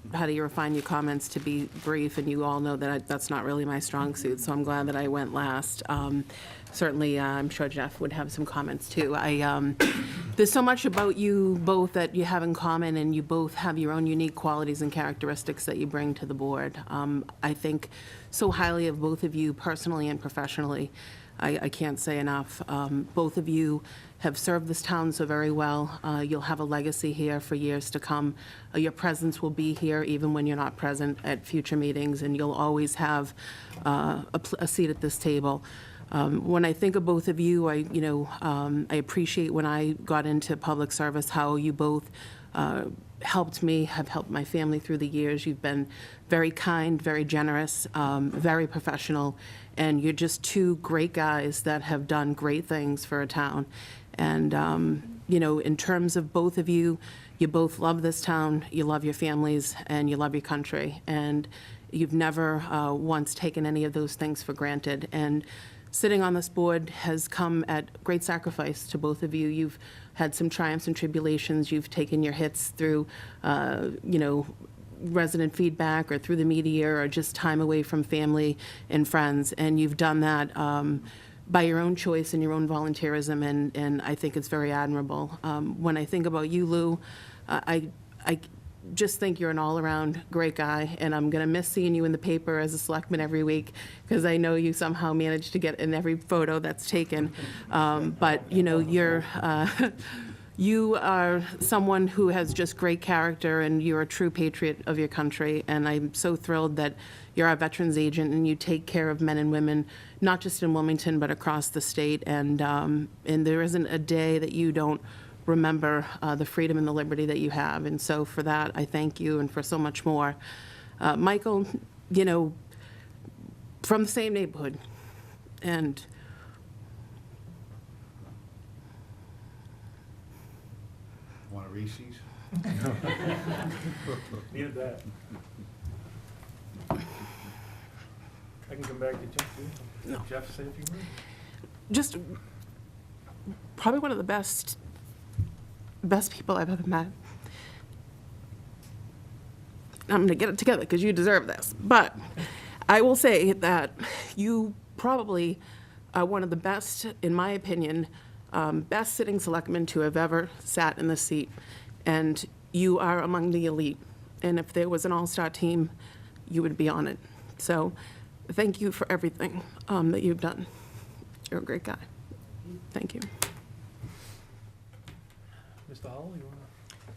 refine your comments to be brief? And you all know that that's not really my strong suit, so I'm glad that I went last. Certainly, I'm sure Jeff would have some comments, too. There's so much about you both that you have in common, and you both have your own unique qualities and characteristics that you bring to the board. I think so highly of both of you, personally and professionally. I can't say enough. Both of you have served this town so very well. You'll have a legacy here for years to come. Your presence will be here even when you're not present at future meetings, and you'll always have a seat at this table. When I think of both of you, I appreciate when I got into public service how you both helped me, have helped my family through the years. You've been very kind, very generous, very professional, and you're just two great guys that have done great things for a town. And, in terms of both of you, you both love this town, you love your families, and you love your country. And you've never once taken any of those things for granted. And sitting on this board has come at great sacrifice to both of you. You've had some triumphs and tribulations. You've taken your hits through, resident feedback or through the media or just time away from family and friends. And you've done that by your own choice and your own volunteerism, and I think it's very admirable. When I think about you, Lou, I just think you're an all-around great guy, and I'm going to miss seeing you in the paper as a selectman every week, because I know you somehow manage to get in every photo that's taken. But, you are someone who has just great character, and you're a true patriot of your country, and I'm so thrilled that you're our veterans agent, and you take care of men and women, not just in Wilmington, but across the state, and there isn't a day that you don't remember the freedom and the liberty that you have. And so for that, I thank you, and for so much more. Michael, from the same neighborhood, and Want a Reese's? Needed that. I can come back to Jeff. No. Jeff, say a few words. just probably one of the best best people I've ever met. I'm going to get it together because you deserve this. But I will say that you probably are one of the best, in my opinion, best sitting selectmen to have ever sat in this seat. And you are among the elite. And if there was an all-star team, you would be on it. So thank you for everything that you've done. You're a great guy. Thank you. Mr. Howell, you want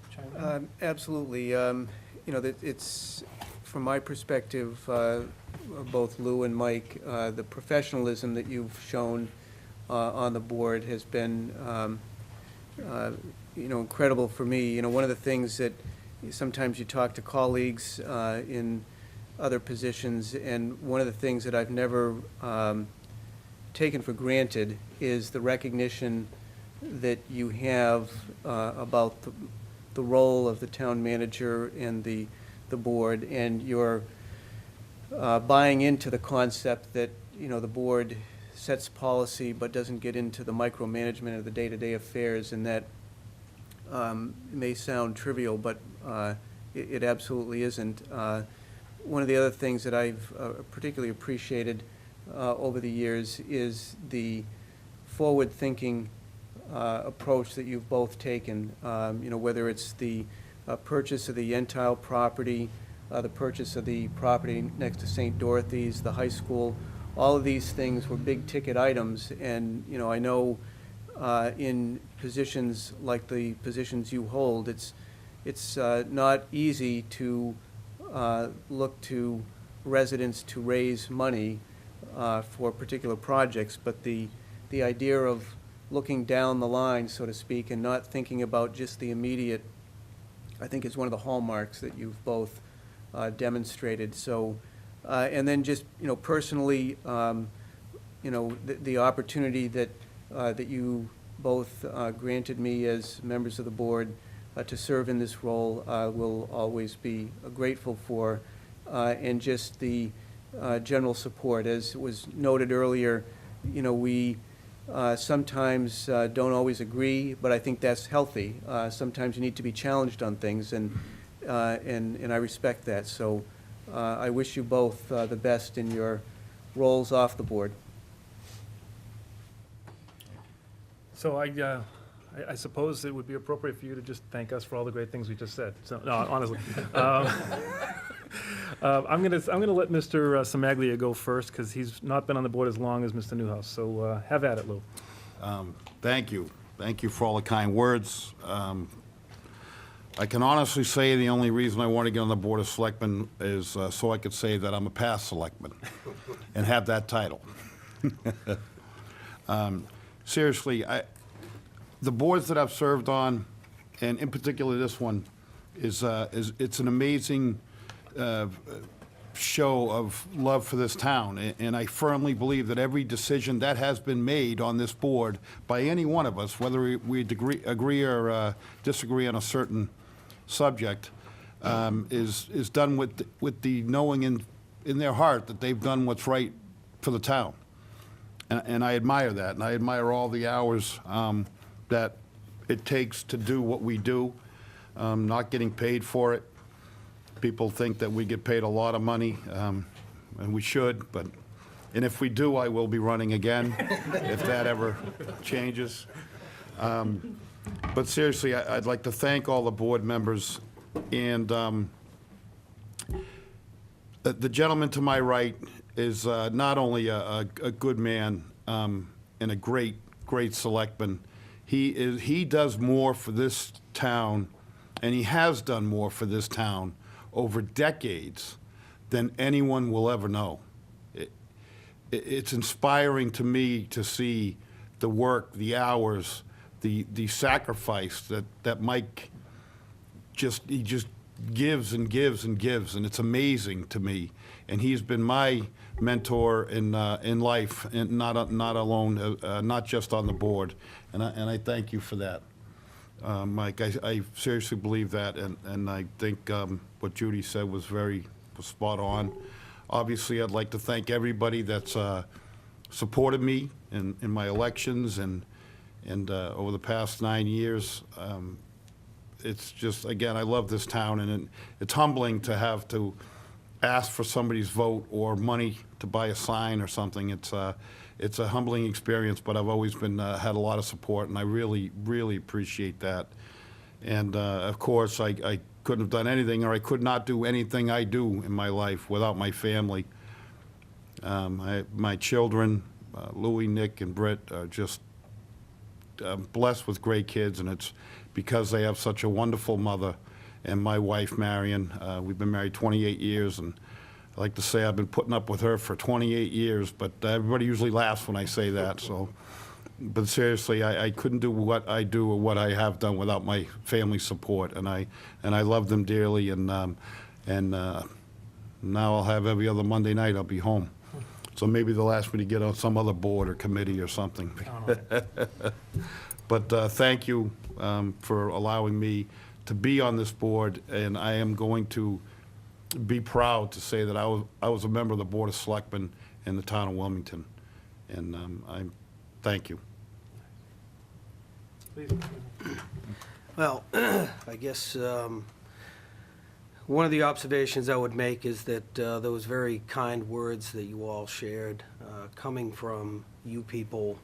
to chime in? Absolutely. It's, from my perspective, both Lou and Mike, the professionalism that you've shown on the board has been, incredible for me. One of the things that sometimes you talk to colleagues in other positions, and one of the things that I've never taken for granted is the recognition that you have about the role of the town manager and the board, and you're buying into the concept that, the board sets policy but doesn't get into the micromanagement of the day-to-day affairs, and that may sound trivial, but it absolutely isn't. One of the other things that I've particularly appreciated over the years is the forward-thinking approach that you've both taken, whether it's the purchase of the Yentile property, the purchase of the property next to St. Dorothy's, the high school. All of these things were big-ticket items, and, I know in positions like the positions you hold, it's not easy to look to residents to raise money for particular projects, but the idea of looking down the line, so to speak, and not thinking about just the immediate, I think is one of the hallmarks that you've both demonstrated. So, and then just, personally, the opportunity that you both granted me as members of the board to serve in this role, will always be grateful for, and just the general support. As was noted earlier, we sometimes don't always agree, but I think that's healthy. Sometimes you need to be challenged on things, and I respect that. So I wish you both the best in your roles off the board. So I suppose it would be appropriate for you to just thank us for all the great things we just said. So, no, honestly. I'm gonna let Mr. Samaglia go first, because he's not been on the board as long as Mr. Newhouse. So have at it, Lou. Thank you. Thank you for all the kind words. I can honestly say the only reason I want to get on the Board of Selectmen is so I could say that I'm a past selectman and have that title. Seriously, the boards that I've served on, and in particular this one, it's an amazing show of love for this town, and I firmly believe that every decision that has been made on this board by any one of us, whether we agree or disagree on a certain subject, is done with the knowing in their heart that they've done what's right for the town. And I admire that, and I admire all the hours that it takes to do what we do, not getting paid for it. People think that we get paid a lot of money, and we should, and if we do, I will be running again, if that ever changes. But seriously, I'd like to thank all the board members, and the gentleman to my right is not only a good man and a great selectman. He does more for this town, and he has done more for this town over decades than anyone will ever know. It's inspiring to me to see the work, the hours, the sacrifice that Mike just gives and gives and gives, and it's amazing to me. And he's been my mentor in life, and not alone, not just on the board. And I thank you for that, Mike. I seriously believe that, and I think what Judy said was spot on. Obviously, I'd like to thank everybody that's supported me in my elections and over the past 9 years. it's just, again, I love this town, and it's humbling to have to ask for somebody's vote or money to buy a sign or something. It's a humbling experience, but I've always been, had a lot of support, and I really, really appreciate that. And, of course, I couldn't have done anything, or I could not do anything I do in my life without my family. My children, Louis, Nick, and Britt, are just blessed with great kids, and it's because they have such a wonderful mother. And my wife, Marion, we've been married 28 years, and I like to say I've been putting up with her for 28 years, but everybody usually laughs when I say that, so. But seriously, I couldn't do what I do or what I have done without my family support, and I love them dearly, and now I'll have every other Monday night I'll be home. So maybe they'll ask me to get on some other board or committee or something. But thank you for allowing me to be on this board, and I am going to be proud to say that I was a member of the Board of Selectmen in the town of Wilmington, and thank you. Please. Well, I guess one of the observations I would make is that those very kind words that you all shared, coming from you people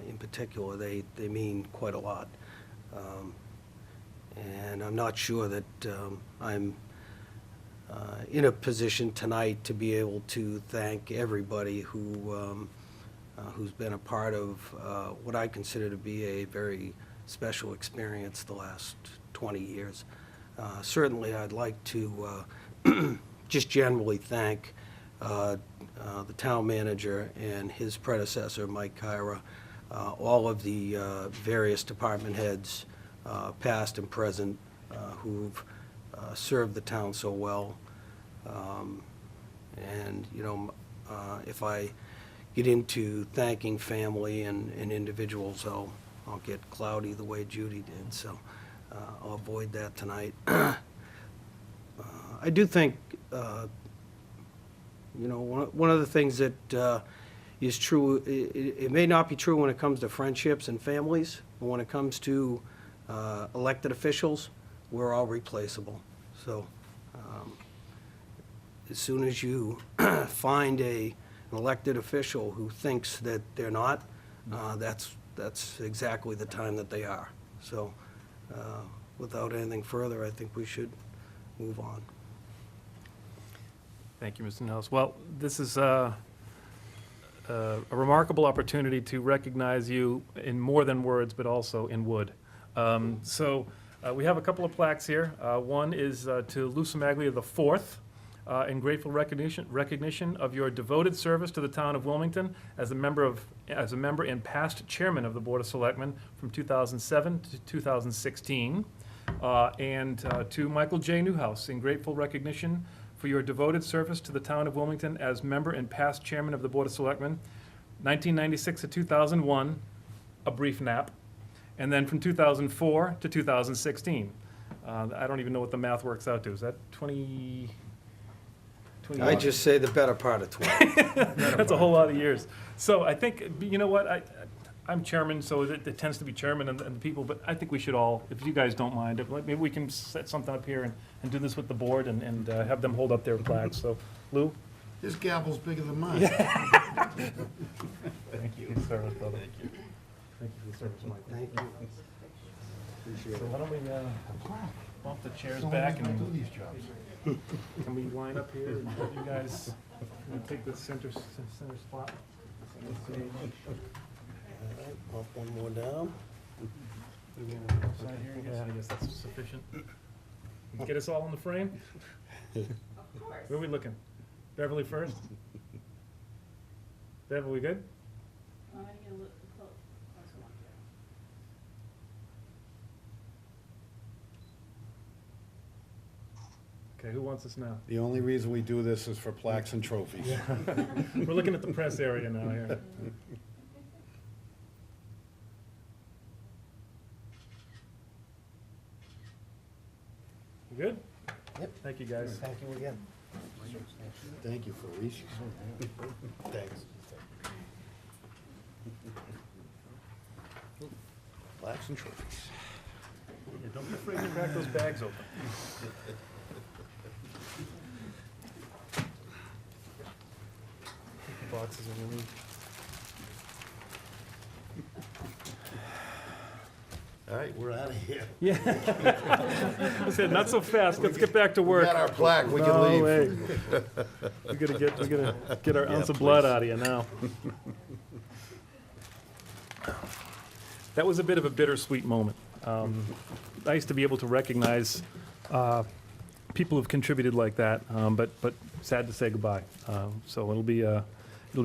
in particular, they mean quite a lot. And I'm not sure that I'm in a position tonight to be able to thank everybody who's been a part of what I consider to be a very special experience the last 20 years. Certainly, I'd like to just generally thank the town manager and his predecessor, Mike Kyra, all of the various department heads, past and present, who've served the town so well. And, you know, if I get into thanking family and individuals, I'll get cloudy the way Judy did, so I'll avoid that tonight. I do think, you know, one of the things that is true, it may not be true when it comes to friendships and families, but when it comes to elected officials, we're all replaceable. So as soon as you find an elected official who thinks that they're not, that's exactly the time that they are. So without anything further, I think we should move on. Thank you, Mr. Nellis. Well, this is a remarkable opportunity to recognize you in more than words, but also in wood. So we have a couple of plaques here. One is to Lou Somaglia IV, in grateful recognition of your devoted service to the town of Wilmington as a member and past chairman of the Board of Selectmen from 2007 to 2016. And to Michael J. Newhouse, in grateful recognition for your devoted service to the town of Wilmington as member and past chairman of the Board of Selectmen, 1996 to 2001, a brief nap, and then from 2004 to 2016. I don't even know what the math works out to. Is that 20? I just say the better part of 20. That's a whole lot of years. So I think, you know what, I'm chairman, so it tends to be chairman and the people, but I think we should all, if you guys don't mind, maybe we can set something up here and do this with the board and have them hold up their flags. So, Lou? His gavel's bigger than mine. Thank you. Service, brother. Thank you. Thank you for the service, Mike. Thank you. Appreciate So it. why don't we bump the chairs back and do these jobs. can we line up here and you guys take the center spot? All right, bump one more down. Side here, I guess that's sufficient. Get us all in the frame? Of course. Where are we looking? Beverly first? Bev, are we good? Okay, who wants us now? The only reason we do this is for plaques and trophies. We're looking at the press area now here. You good? Yep. Thank you, guys. Thank you again. Thank you for Reese. Thanks. Plaques and trophies. Yeah, don't be afraid to crack those bags open. Take the boxes when you leave. All right, we're out of here. I said, not so fast, let's get back to We work. got our plaque, we can No leave. way. We gotta get our ounce of blood out of you now. That was a bit of a bittersweet moment. Nice to be able to recognize people who've contributed like that, but sad to say goodbye. So it'll be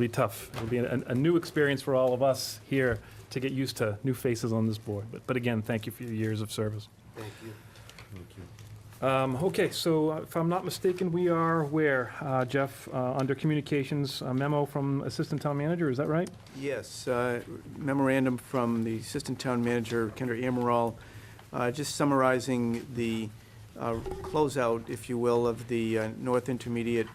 tough. It'll be a new experience for all of us here to get used to new faces on this board. But again, thank you for your years of service. Thank you. Okay, so if I'm not mistaken, we are where, Jeff, under communications, a memo from Assistant Town Manager, is that right? Yes, memorandum from the Assistant Town Manager, Kendra Amaral, just summarizing the closeout, if you will, of the North Intermediate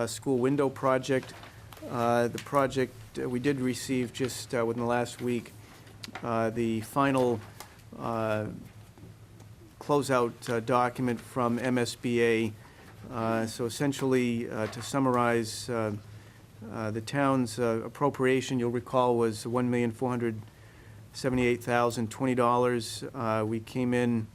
School Window Project. The project, we did receive just within the last week, the final closeout document from MSBA. So essentially, to summarize, the town's appropriation, you'll recall, was $1,478,020. We came in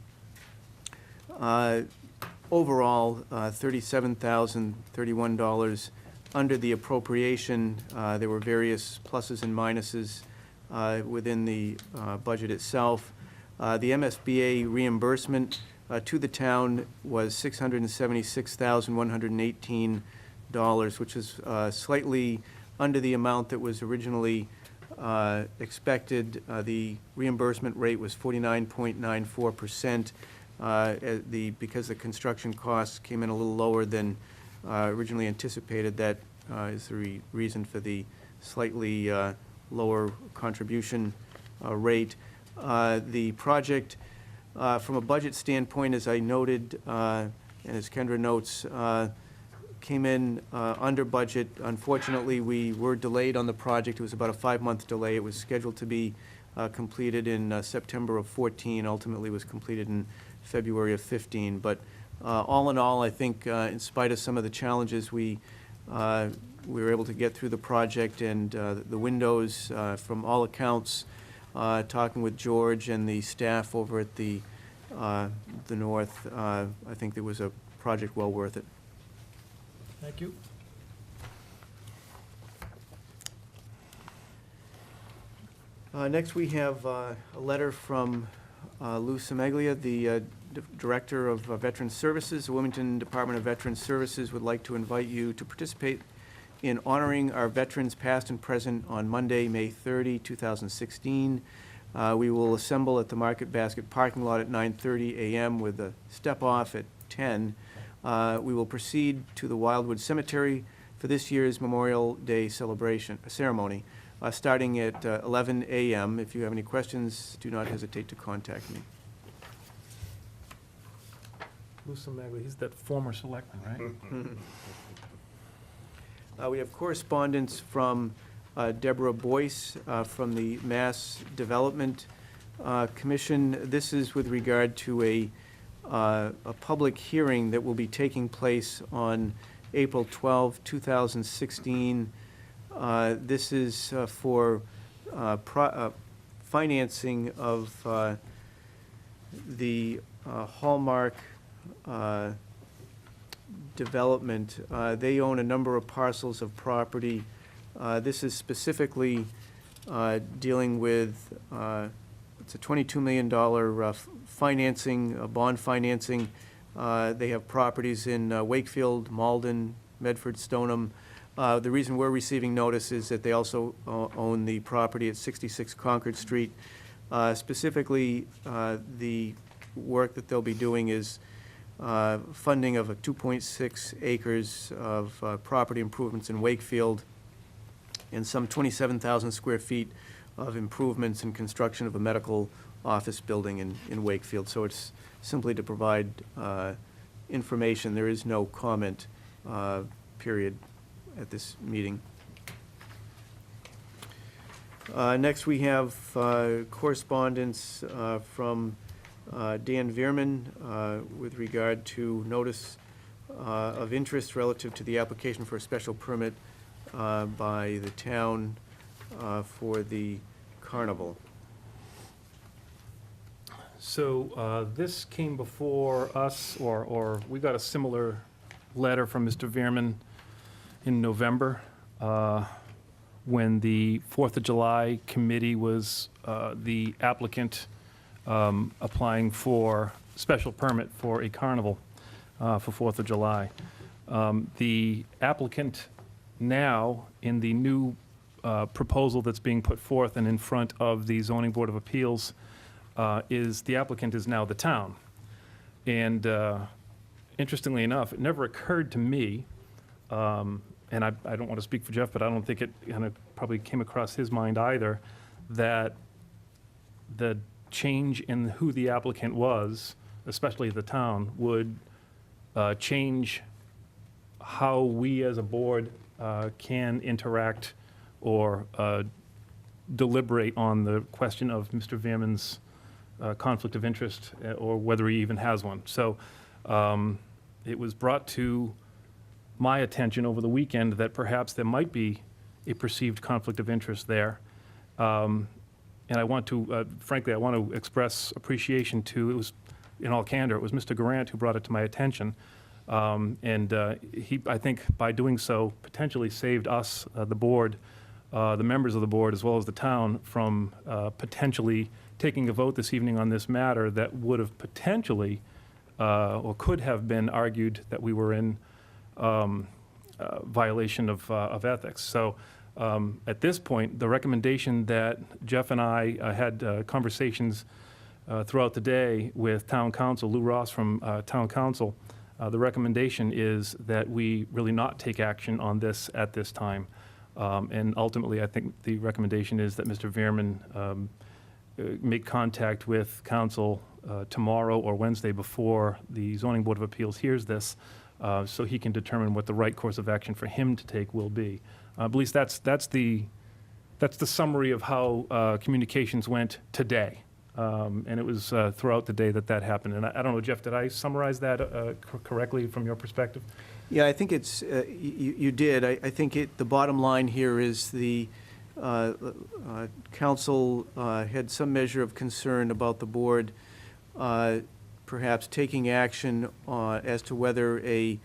overall $37,031 under the appropriation. There were various pluses and minuses within the budget itself. The MSBA reimbursement to the town was $676,118, which is slightly under the amount that was originally expected. The reimbursement rate was 49.94%. Because the construction costs came in a little lower than originally anticipated, that is the reason for the slightly lower contribution rate. The project, from a budget standpoint, as I noted, and as Kendra notes, came in under budget. Unfortunately, we were delayed on the project. It was about a 5-month delay. It was scheduled to be completed in September of 14, ultimately was completed in February of 15. But all in all, I think in spite of some of the challenges, we were able to get through the project, and the windows, from all accounts, talking with George and the staff over at the North, I think there was a project well worth it. Thank you. Next, we have a letter from Lou Semeglia, the Director of Veteran Services. The Wilmington Department of Veteran Services would like to invite you to participate in honoring our veterans past and present on Monday, May 30, 2016. We will assemble at the Market Basket parking lot at 9:30 a.m. with a step-off at 10. We will proceed to the Wildwood Cemetery for this year's Memorial Day ceremony, starting at 11 a.m. If you have any questions, do not hesitate to contact me. Lou Semeglia, he's that former selectman, right? We have correspondence from Deborah Boyce from the Mass Development Commission. This is with regard to a public hearing that will be taking place on April 12, 2016. This is for financing of the Hallmark development. They own a number of parcels of property. This is specifically dealing with, it's a $22 million financing, bond financing. They have properties in Wakefield, Malden, Medford, Stoneham. The reason we're receiving notice is that they also own the property at 66 Concord Street. Specifically, the work that they'll be doing is funding of a 2.6 acres of property improvements in Wakefield and some 27,000 square feet of improvements and construction of a medical office building in Wakefield. So it's simply to provide information. There is no comment period at this meeting. Next, we have correspondence from Dan Veerman with regard to notice of interest relative to the application for a special permit by the town for the carnival. So this came before us, or we got a similar letter from Mr. Veerman in November, when the 4th of July committee was the applicant applying for special permit for a carnival for 4th of July. The applicant now, in the new proposal that's being put forth and in front of the Zoning Board of Appeals, the applicant is now the town. And interestingly enough, it never occurred to me, and I don't want to speak for Jeff, but I don't think it kind of probably came across his mind either, that the change in who the applicant was, especially the town, would change how we as a board can interact or deliberate on the question of Mr. Veerman's conflict of interest, or whether he even has one. So it was brought to my attention over the weekend that perhaps there might be a perceived conflict of interest there. And I want to, frankly, I want to express appreciation to, it was, in all candor, it was Mr. Garant who brought it to my attention. He, I think, by doing so, potentially saved us, the board, the members of the board, as well as the town, from potentially taking a vote this evening on this matter that would have potentially, or could have been argued that we were in violation of ethics. So at this point, the recommendation that Jeff and I had conversations throughout the day with Town Council, Lou Ross from Town Council, the recommendation is that we really not take action on this at this time. And ultimately, I think the recommendation is that Mr. Veerman make contact with council tomorrow or Wednesday before the Zoning Board of Appeals hears this, so he can determine what the right course of action for him to take will be. At least that's the summary of how communications went today. And it was throughout the day that happened. And I don't know, Jeff, did I summarize that correctly from your perspective? Yeah, I think it's, you did. I think the bottom line here is the council had some measure of concern about the board perhaps taking action as to whether a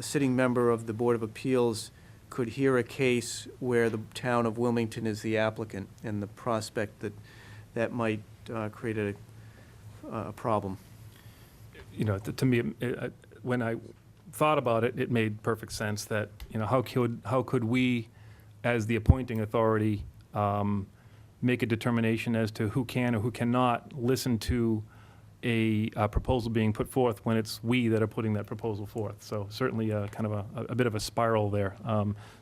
sitting member of the Board of Appeals could hear a case where the town of Wilmington is the applicant, and the prospect that might create a problem. You know, to me, when I thought about it, it made perfect sense that, you know, how could we, as the appointing authority, make a determination as to who can or who cannot listen to a proposal being put forth when it's we that are putting that proposal forth. So certainly kind of a bit of a spiral there.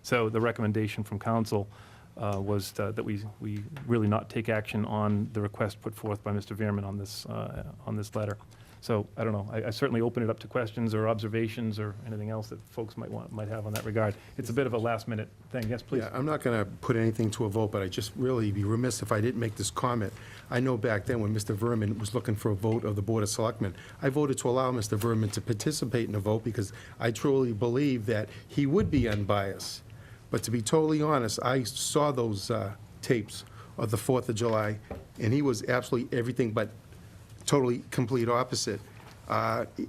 So the recommendation from council was that we really not take action on the request put forth by Mr. Veerman on this letter. So I don't know. I certainly open it up to questions or observations or anything else that folks might have on that regard. It's a bit of a last-minute thing. Yes, please. Yeah, I'm not going to put anything to a vote, but I just really be remiss if I didn't make this comment. I know back then when Mr. Veerman was looking for a vote of the Board of Selectmen, I voted to allow Mr. Veerman to participate in the vote because I truly believe that he would be unbiased. But to be totally honest, I saw those tapes of the 4th of July, and he was absolutely everything but totally complete opposite.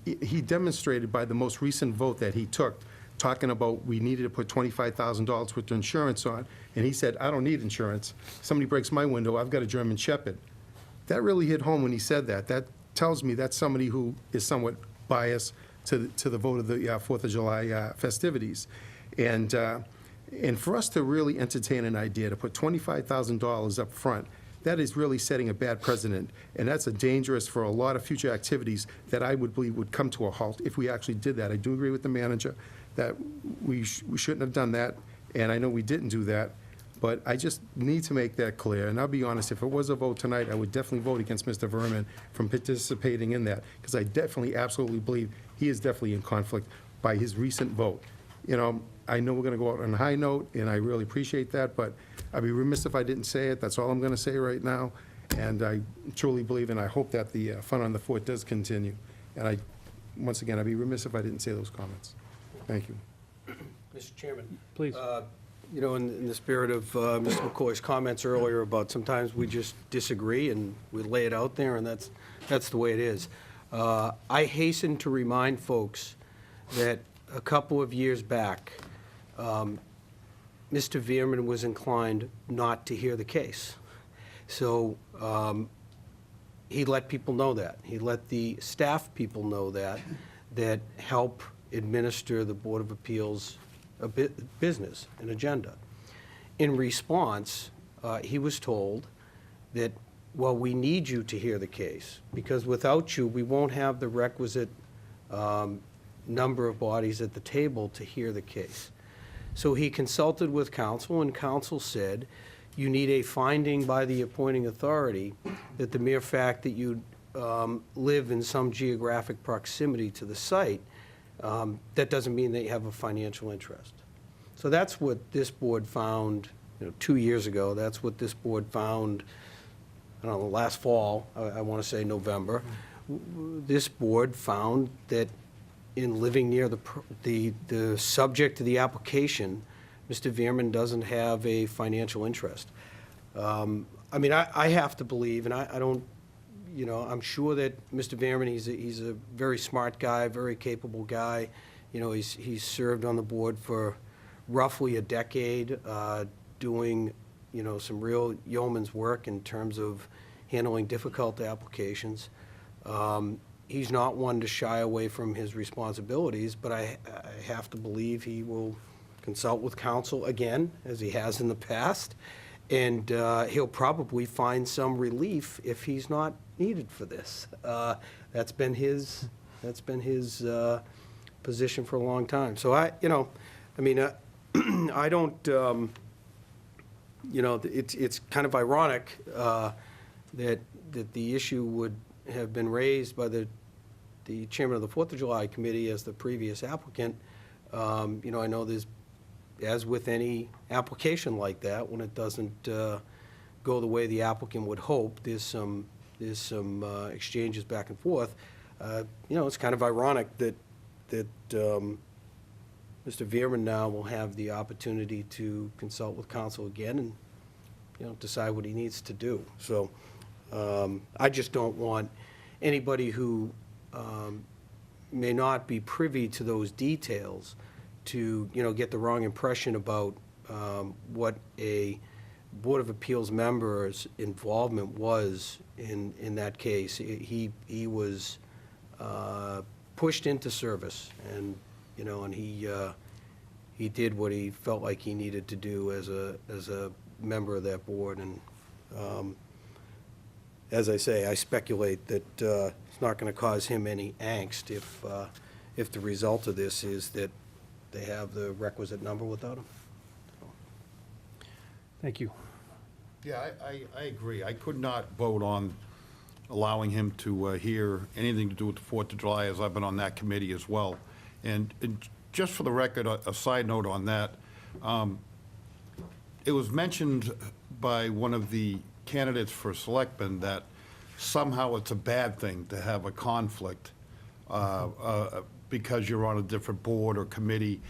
He demonstrated by the most recent vote that he took, talking about we needed to put $25,000 worth of insurance on, and he said, I don't need insurance. Somebody breaks my window, I've got a German Shepherd. That really hit home when he said that. That tells me that's somebody who is somewhat biased to the vote of the 4th of July festivities. And for us to really entertain an idea to put $25,000 up front, that is really setting a bad precedent, and that's dangerous for a lot of future activities that I would believe would come to a halt if we actually did that. I do agree with the manager that we shouldn't have done that, and I know we didn't do that, but I just need to make that clear. And I'll be honest, if it was a vote tonight, I would definitely vote against Mr. Veerman from participating in that, because I definitely, absolutely believe he is definitely in conflict by his recent vote. You know, I know we're going to go out on a high note, and I really appreciate that, but I'd be remiss if I didn't say it. That's all I'm going to say right now. And I truly believe, and I hope that the Fun on the Fort does continue. And once again, I'd be remiss if I didn't say those comments. Thank you. Mr. Chairman. Please. You know, in the spirit of Mr. McCoy's comments earlier about sometimes we just disagree and we lay it out there, and that's the way it is. I hasten to remind folks that a couple of years back, Mr. Veerman was inclined not to hear the case. So he let people know that. He let the staff people know that help administer the Board of Appeals business and agenda. In response, he was told that, well, we need you to hear the case, because without you, we won't have the requisite number of bodies at the table to hear the case. So he consulted with counsel, and counsel said, you need a finding by the appointing authority that the mere fact that you live in some geographic proximity to the site, that doesn't mean that you have a financial interest. So that's what this board found, 2 years ago. That's what this board found, I don't know, last fall, I want to say November. This board found that in living near the subject of the application, Mr. Veerman doesn't have a financial interest. I mean, I have to believe, and I don't, I'm sure that Mr. Veerman, he's a very smart guy, very capable guy. He's served on the board for roughly a decade, doing, some real yeoman's work in terms of handling difficult applications. He's not one to shy away from his responsibilities, but I have to believe he will consult with counsel again, as he has in the past, and he'll probably find some relief if he's not needed for this. That's been his position for a long time. So I don't, it's kind of ironic that the issue would have been raised by the chairman of the 4th of July committee as the previous applicant. I know there's, as with any application like that, when it doesn't go the way the applicant would hope, there's some exchanges back and forth. It's kind of ironic that Mr. Veerman now will have the opportunity to consult with counsel again and, decide what he needs to do. So I just don't want anybody who may not be privy to those details to, get the wrong impression about what a Board of Appeals member's involvement was in that case. He was pushed into service, and he did what he felt like he needed to do as a member of that board. And as I say, I speculate that it's not going to cause him any angst if the result of this is that they have the requisite number without him. Thank you. Yeah, I agree. I could not vote on allowing him to hear anything to do with the 4th of July, as I've been on that committee as well. And just for the record, a side note on that, it was mentioned by one of the candidates for selectmen that somehow it's a bad thing to have a conflict because you're on a different board or committee.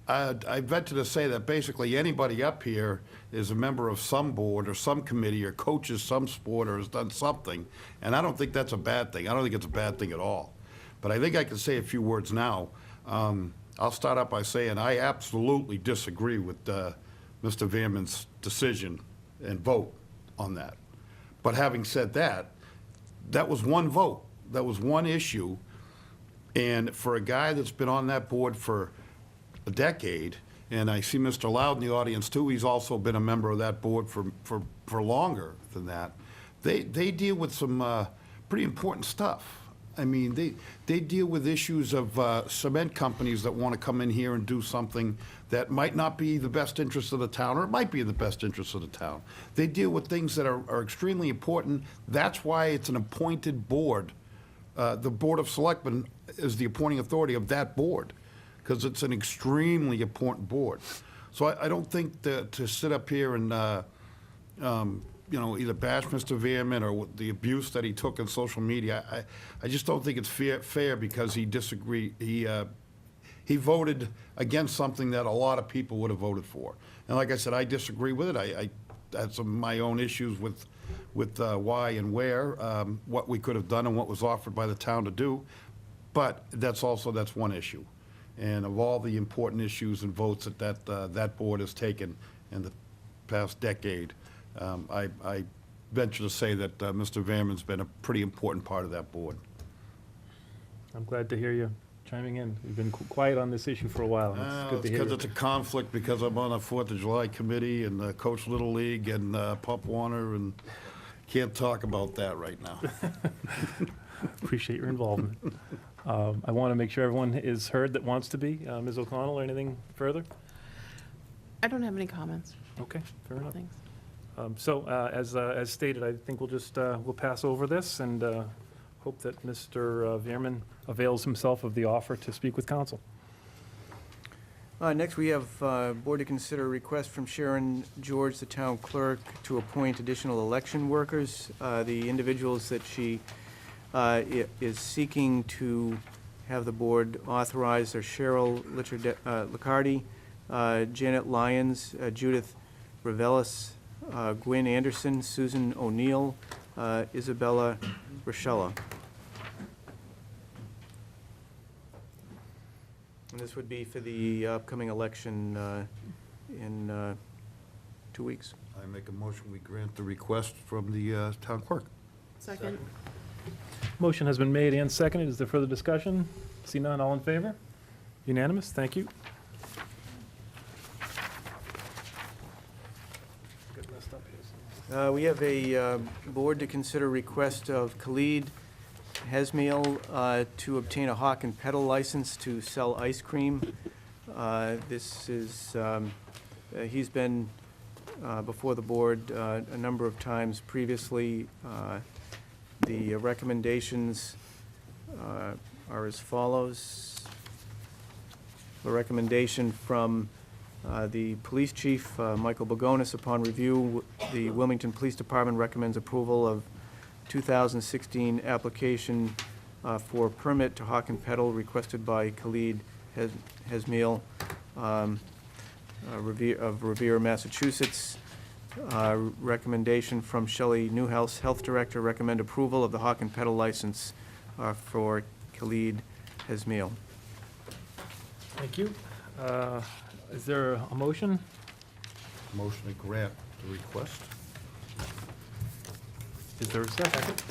I venture to say that basically anybody up here is a member of some board or some committee or coaches some sport or has done something, and I don't think that's a bad thing. I don't think it's a bad thing at all. But I think I can say a few words now. I'll start out by saying I absolutely disagree with Mr. Veerman's decision and vote on that. But having said that, that was one vote. That was one issue. And for a guy that's been on that board for a decade, and I see Mr. Loud in the audience too, he's also been a member of that board for longer than that. They deal with some pretty important stuff. I mean, they deal with issues of cement companies that want to come in here and do something that might not be the best interest of the town, or it might be in the best interest of the town. They deal with things that are extremely important. That's why it's an appointed board. The Board of Selectmen is the appointing authority of that board, because it's an extremely important board. So I don't think that to sit up here and either bash Mr. Veerman or the abuse that he took on social media. I just don't think it's fair because he disagreed. He voted against something that a lot of people would have voted for. And like I said, I disagree with it. I had some of my own issues with why and where, what we could have done and what was offered by the town to do. But that's one issue. And of all the important issues and votes that board has taken in the past decade, I venture to say that Mr. Veerman's been a pretty important part of that board. I'm glad to hear you chiming in. You've been quiet on this issue for a while. It's good to hear. Because it's a conflict, because I'm on a 4th of July committee and coach Little League and Pop Warner, and can't talk about that right now. Appreciate your involvement. I want to make sure everyone is heard that wants to be. Ms. O'Connell, or anything further? I don't have any comments. Okay, fair enough. Thanks. So, as stated, I think we'll pass over this and hope that Mr. Veerman avails himself of the offer to speak with council. Next, we have board to consider a request from Sharon George, the town clerk, to appoint additional election workers. The individuals that she is seeking to have the board authorize are Cheryl Liccardi, Janet Lyons, Judith Ravelis, Gwen Anderson, Susan O'Neill, Isabella Rochella. And this would be for the upcoming election in 2 weeks. I make a motion, we grant the request from the town clerk. Second. Motion has been made and seconded. Is there further discussion? See none, all in favor? Unanimous, thank you. We have a board to consider request of Khalid Hesmiel to obtain a hawk and pedal license to sell ice cream. This is, he's been before the board a number of times previously. The recommendations are as follows. The recommendation from the police chief, Michael Bogonis, upon review, the Wilmington Police Department recommends approval of 2016 application for permit to hawk and pedal requested by Khalid Hesmiel of Revere, Massachusetts. Recommendation from Shelley Newhouse, Health Director, recommend approval of the hawk and pedal license for Khalid Hesmiel. Thank you. Is there a motion? Motion to grant the request. Is there a second?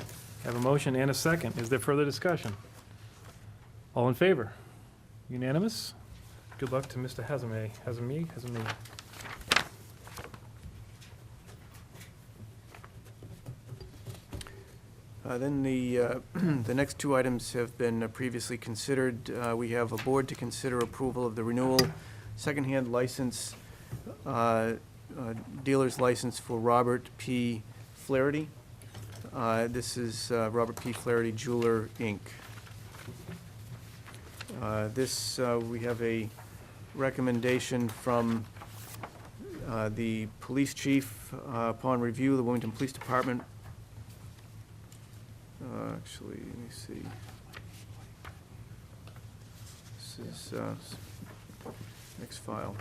I have a motion and a second. Is there further discussion? All in favor? Unanimous? Good luck to Mr. Hazemi. Then the next two items have been previously considered. We have a board to consider approval of the renewal secondhand license, dealer's license for Robert P. Flaherty. This is Robert P. Flaherty Jeweler, Inc. We have a recommendation from the police chief upon review, the Wilmington Police Department. Actually, let me see. This is next file.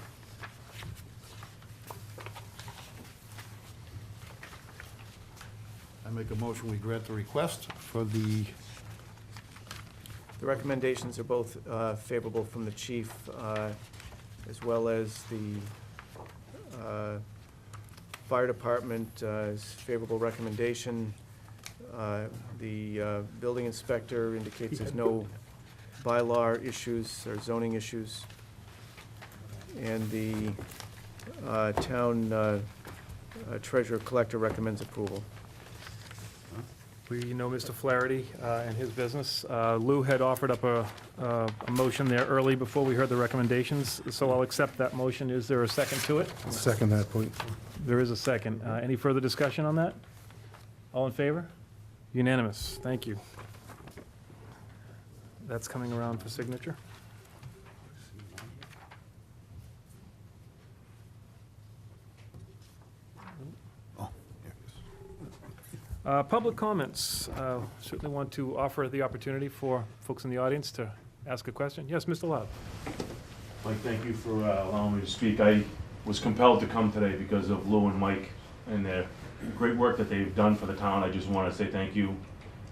I make a motion, we grant the request for the, The recommendations are both favorable from the chief, as well as the fire department is favorable recommendation. The building inspector indicates there's no bylaw issues or zoning issues. And the town treasurer collector recommends approval. We know Mr. Flaherty and his business. Lou had offered up a motion there early before we heard the recommendations, so I'll accept that motion. Is there a second to it? Second that point. There is a second. Any further discussion on that? All in favor? Unanimous. Thank you. That's coming around for signature. oh, here it is. Public comments. Certainly want to offer the opportunity for folks in the audience to ask a question. Yes, Mr. Loud. Mike, thank you for allowing me to speak. I was compelled to come today because of Lou and Mike and their great work that they've done for the town. I just want to say thank you.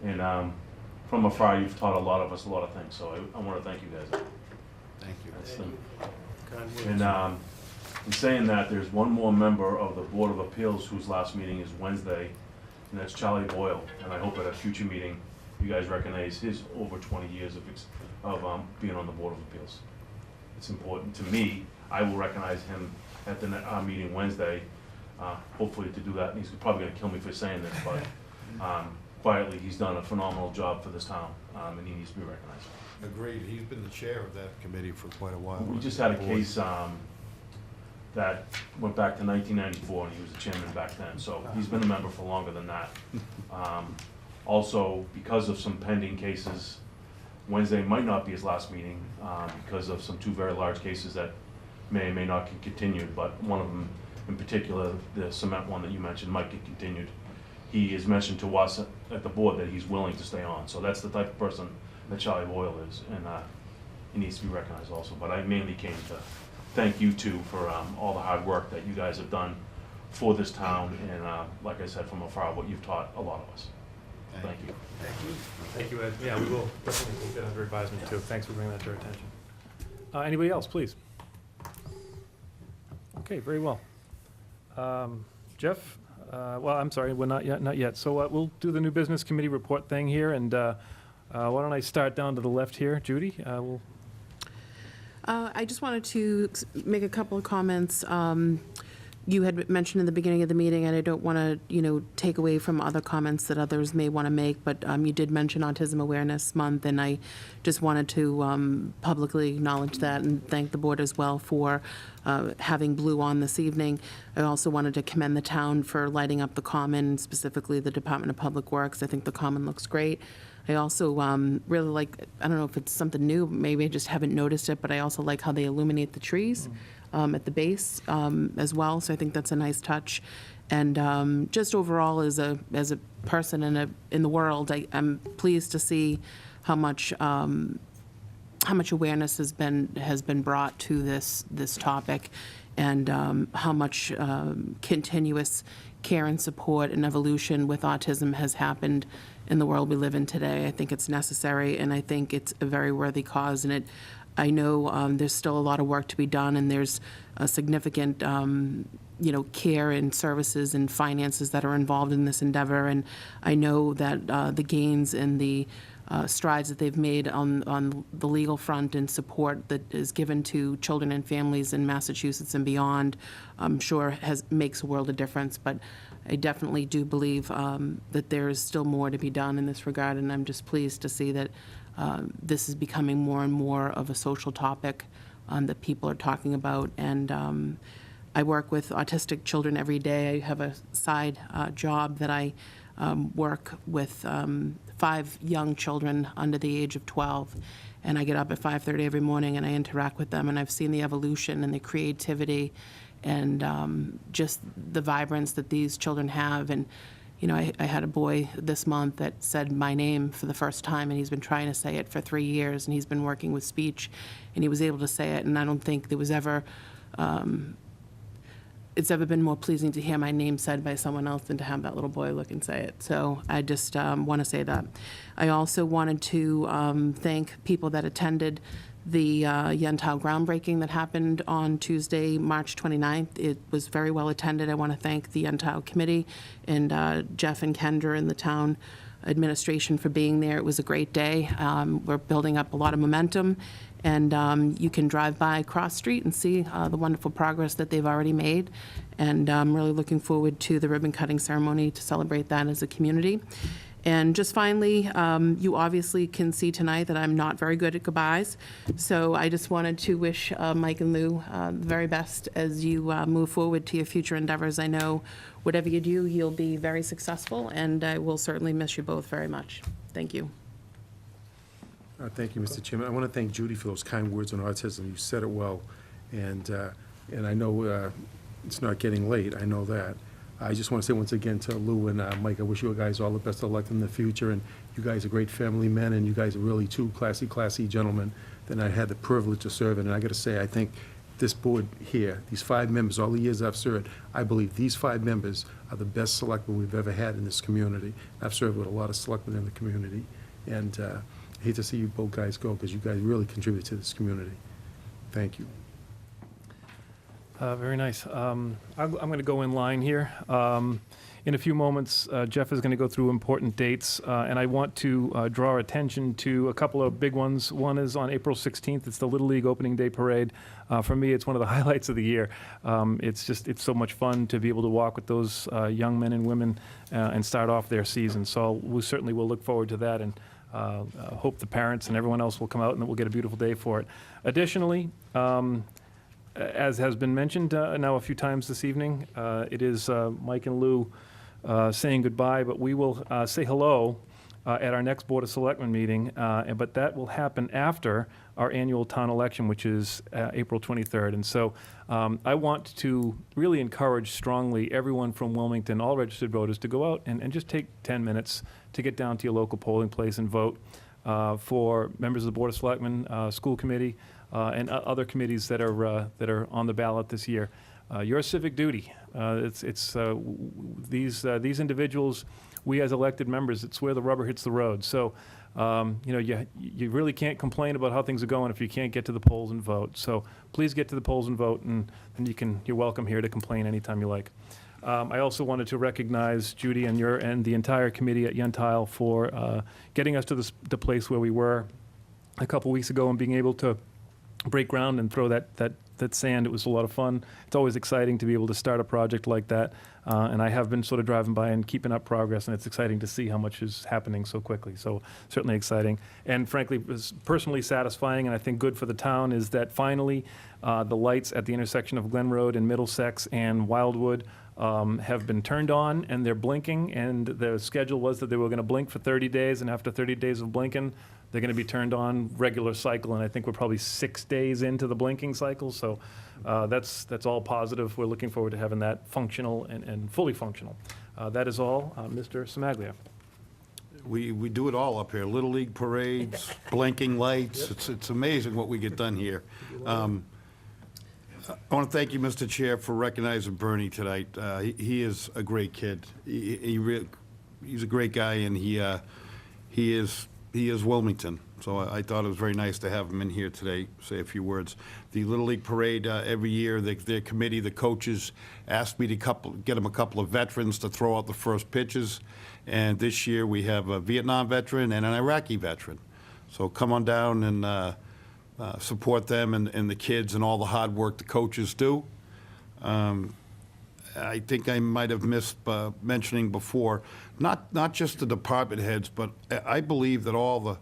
And from afar, you've taught a lot of us a lot of things, so I want to thank you guys. Thank you. And in saying that, there's one more member of the Board of Appeals whose last meeting is Wednesday, and that's Charlie Boyle. And I hope at a future meeting, you guys recognize his over 20 years of being on the Board of Appeals. It's important to me. I will recognize him at our meeting Wednesday, hopefully to do that. And he's probably going to kill me for saying this, but quietly, he's done a phenomenal job for this town, and he needs to be recognized. Agreed. He's been the chair of that committee for quite a while. We just had a case that went back to 1994, and he was the chairman back then, so he's been a member for longer than that. Also, because of some pending cases, Wednesday might not be his last meeting because of some two very large cases that may or may not get continued, but one of them in particular, the cement one that you mentioned, might get continued. He has mentioned to us at the board that he's willing to stay on, so that's the type of person that Charlie Boyle is, and he needs to be recognized also. But I mainly came to thank you two for all the hard work that you guys have done for this town, and like I said, from afar, what you've taught a lot of us. Thank you. Thank you, Ed. Yeah, we will definitely take that under advisement too. Thanks for bringing that to our attention. Anybody else, please? Okay, very well. Jeff? Well, I'm sorry, we're not yet. So we'll do the new business committee report thing here, and why don't I start down to the left here? Judy? I just wanted to make a couple of comments. You had mentioned in the beginning of the meeting, and I don't want to, take away from other comments that others may want to make, but you did mention Autism Awareness Month, and I just wanted to publicly acknowledge that and thank the board as well for having Blue on this evening. I also wanted to commend the town for lighting up the Common, specifically the Department of Public Works. I think the Common looks great. I also really like, I don't know if it's something new, maybe I just haven't noticed it, but I also like how they illuminate the trees at the base as well, so I think that's a nice touch. And just overall, as a person in the world, I'm pleased to see how much awareness has been brought to this topic, and how much continuous care and support and evolution with autism has happened in the world we live in today. I think it's necessary, and I think it's a very worthy cause. And I know there's still a lot of work to be done, and there's a significant, care and services and finances that are involved in this endeavor. And I know that the gains and the strides that they've made on the legal front and support that is given to children and families in Massachusetts and beyond, I'm sure makes a world of difference. But I definitely do believe that there is still more to be done in this regard, and I'm just pleased to see that this is becoming more and more of a social topic that people are talking about. And I work with autistic children every day. I have a side job that I work with 5 young children under the age of 12, and I get up at 5:30 every morning and I interact with them, and I've seen the evolution and the creativity and just the vibrance that these children have. And I had a boy this month that said my name for the first time, and he's been trying to say it for 3 years, and he's been working with speech, and he was able to say it. And I don't think there was ever it's ever been more pleasing to hear my name said by someone else than to have that little boy look and say it. So I just want to say that. I also wanted to thank people that attended the Yentau groundbreaking that happened on Tuesday, March 29th. It was very well attended. I want to thank the Yentau committee and Jeff and Kendra and the town administration for being there. It was a great day. We're building up a lot of momentum, and you can drive by Cross Street and see the wonderful progress that they've already made. And I'm really looking forward to the ribbon cutting ceremony to celebrate that as a community. And just finally, you obviously can see tonight that I'm not very good at goodbyes. So I just wanted to wish Mike and Lou the very best as you move forward to your future endeavors. I know whatever you do, you'll be very successful, and I will certainly miss you both very much. Thank you. Thank you, Mr. Chairman. I want to thank Judy for those kind words on autism. You said it well, and I know it's not getting late. I know that. I just want to say once again to Lou and Mike, I wish you guys all the best of luck in the future, and you guys are great family men, and you guys are really two classy gentlemen that I had the privilege of serving. And I got to say, I think this board here, these 5 members, all the years I've served, I believe these 5 members are the best selectmen we've ever had in this community. I've served with a lot of selectmen in the community, and I hate to see you both guys go, because you guys really contribute to this community. Thank you. Very nice. I'm going to go in line here. In a few moments, Jeff is going to go through important dates, and I want to draw our attention to a couple of big ones. One is on April 16th. It's the Little League Opening Day Parade. For me, it's one of the highlights of the year. It's so much fun to be able to walk with those young men and women and start off their season. So we certainly will look forward to that, and hope the parents and everyone else will come out and that we'll get a beautiful day for it. Additionally, as has been mentioned now a few times this evening, it is Mike and Lou saying goodbye, but we will say hello at our next Board of Selectmen meeting, but that will happen after our annual town election, which is April 23rd. And so I want to really encourage strongly everyone from Wilmington, all registered voters, to go out and just take 10 minutes to get down to your local polling place and vote for members of the Board of Selectmen, school committee, and other committees that are on the ballot this year. Your civic duty. These individuals, we as elected members, it's where the rubber hits the road. So, you really can't complain about how things are going if you can't get to the polls and vote. So please get to the polls and vote, and you're welcome here to complain anytime you like. I also wanted to recognize Judy and the entire committee at Yentile for getting us to the place where we were a couple weeks ago and being able to break ground and throw that sand. It was a lot of fun. It's always exciting to be able to start a project like that. And I have been sort of driving by and keeping up progress, and it's exciting to see how much is happening so quickly. So certainly exciting. And frankly, it was personally satisfying, and I think good for the town, is that finally the lights at the intersection of Glen Road and Middlesex and Wildwood have been turned on, and they're blinking, and the schedule was that they were going to blink for 30 days, and after 30 days of blinking, they're going to be turned on regular cycle, and I think we're probably 6 days into the blinking cycle, so that's all positive. We're looking forward to having that functional and fully functional. That is all. Mr. Semaglia. We do it all up here, Little League parades, blinking lights. It's amazing what we get done here. I want to thank you, Mr. Chair, for recognizing Bernie tonight. He is a great kid. He's a great guy, and he is Wilmington. So I thought it was very nice to have him in here today, say a few words. The Little League Parade, every year, their committee, the coaches, asked me to get them a couple of veterans to throw out the first pitches. And this year, we have a Vietnam veteran and an Iraqi veteran. So come on down and support them and the kids and all the hard work the coaches do. I think I might have missed mentioning before, not just the department heads, but I believe that all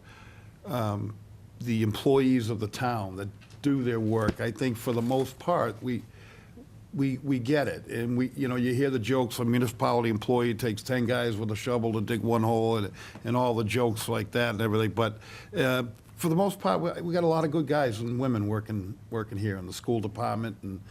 the employees of the town that do their work, I think for the most part, we get it. And you hear the jokes, a municipality employee takes 10 guys with a shovel to dig one hole and all the jokes like that and everything. But for the most part, we got a lot of good guys and women working here in the school department, and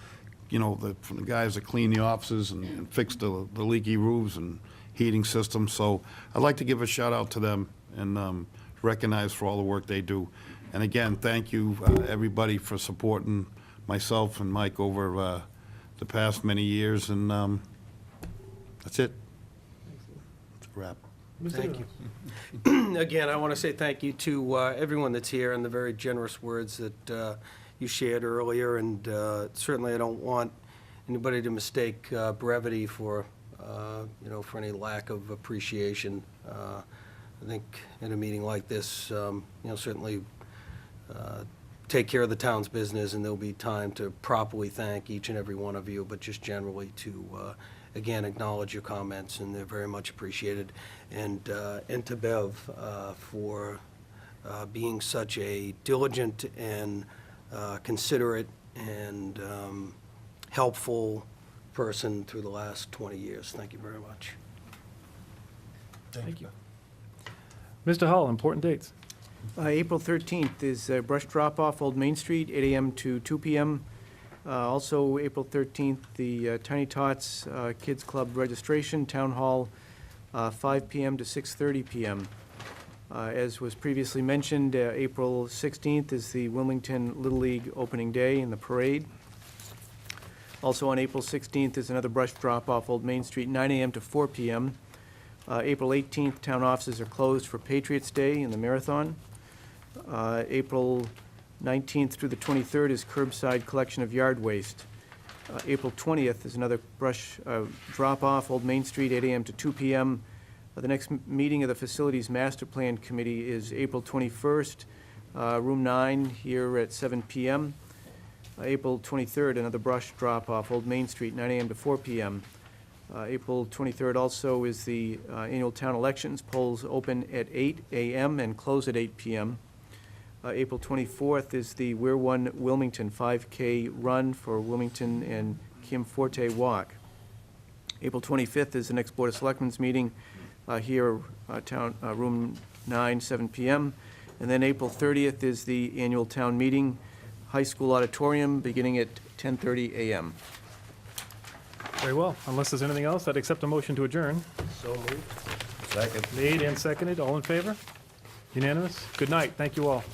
from the guys that clean the offices and fix the leaky roofs and heating systems. So I'd like to give a shout out to them and recognize for all the work they do. And again, thank you, everybody, for supporting myself and Mike over the past many years. And that's it. It's a wrap. Thank you. Again, I want to say thank you to everyone that's here and the very generous words that you shared earlier. And certainly I don't want anybody to mistake brevity for any lack of appreciation. I think in a meeting like this, certainly take care of the town's business, and there'll be time to properly thank each and every one of you, but just generally to again, acknowledge your comments, and they're very much appreciated. And to Bev for being such a diligent and considerate and helpful person through the last 20 years. Thank you very much. Thank you. Mr. Hull, important dates. April 13th is brush drop-off, Old Main Street, 8 a.m. to 2 p.m. Also, April 13th, the Tiny Tots Kids Club registration, Town Hall, 5 PM to 6:30 PM. As was previously mentioned, April 16th is the Wilmington Little League opening day and the parade. Also on April 16th is another brush drop-off, Old Main Street, 9 AM to 4 PM. April 18th, town offices are closed for Patriots' Day and the marathon. April 19th through the 23rd is curbside collection of yard waste. April 20th is another brush drop-off, Old Main Street, 8 AM to 2 PM. The next meeting of the Facilities Master Plan Committee is April 21st, room 9, here at 7 PM. April 23rd, another brush drop-off, Old Main Street, 9 AM to 4 PM. April 23rd also is the annual town elections. Polls open at 8 AM and close at 8 PM. April 24th is the We're One Wilmington 5K run for Wilmington and Kim Forte Walk. April 25th is the next Board of Selectmen's meeting here, room 9, 7 PM. And then April 30th is the annual town meeting, high school auditorium, beginning at 10:30 AM. Very well. Unless there's anything else, I'd accept a motion to adjourn. So moved. Second. Made and seconded. All in favor? Unanimous? Good night. Thank you all.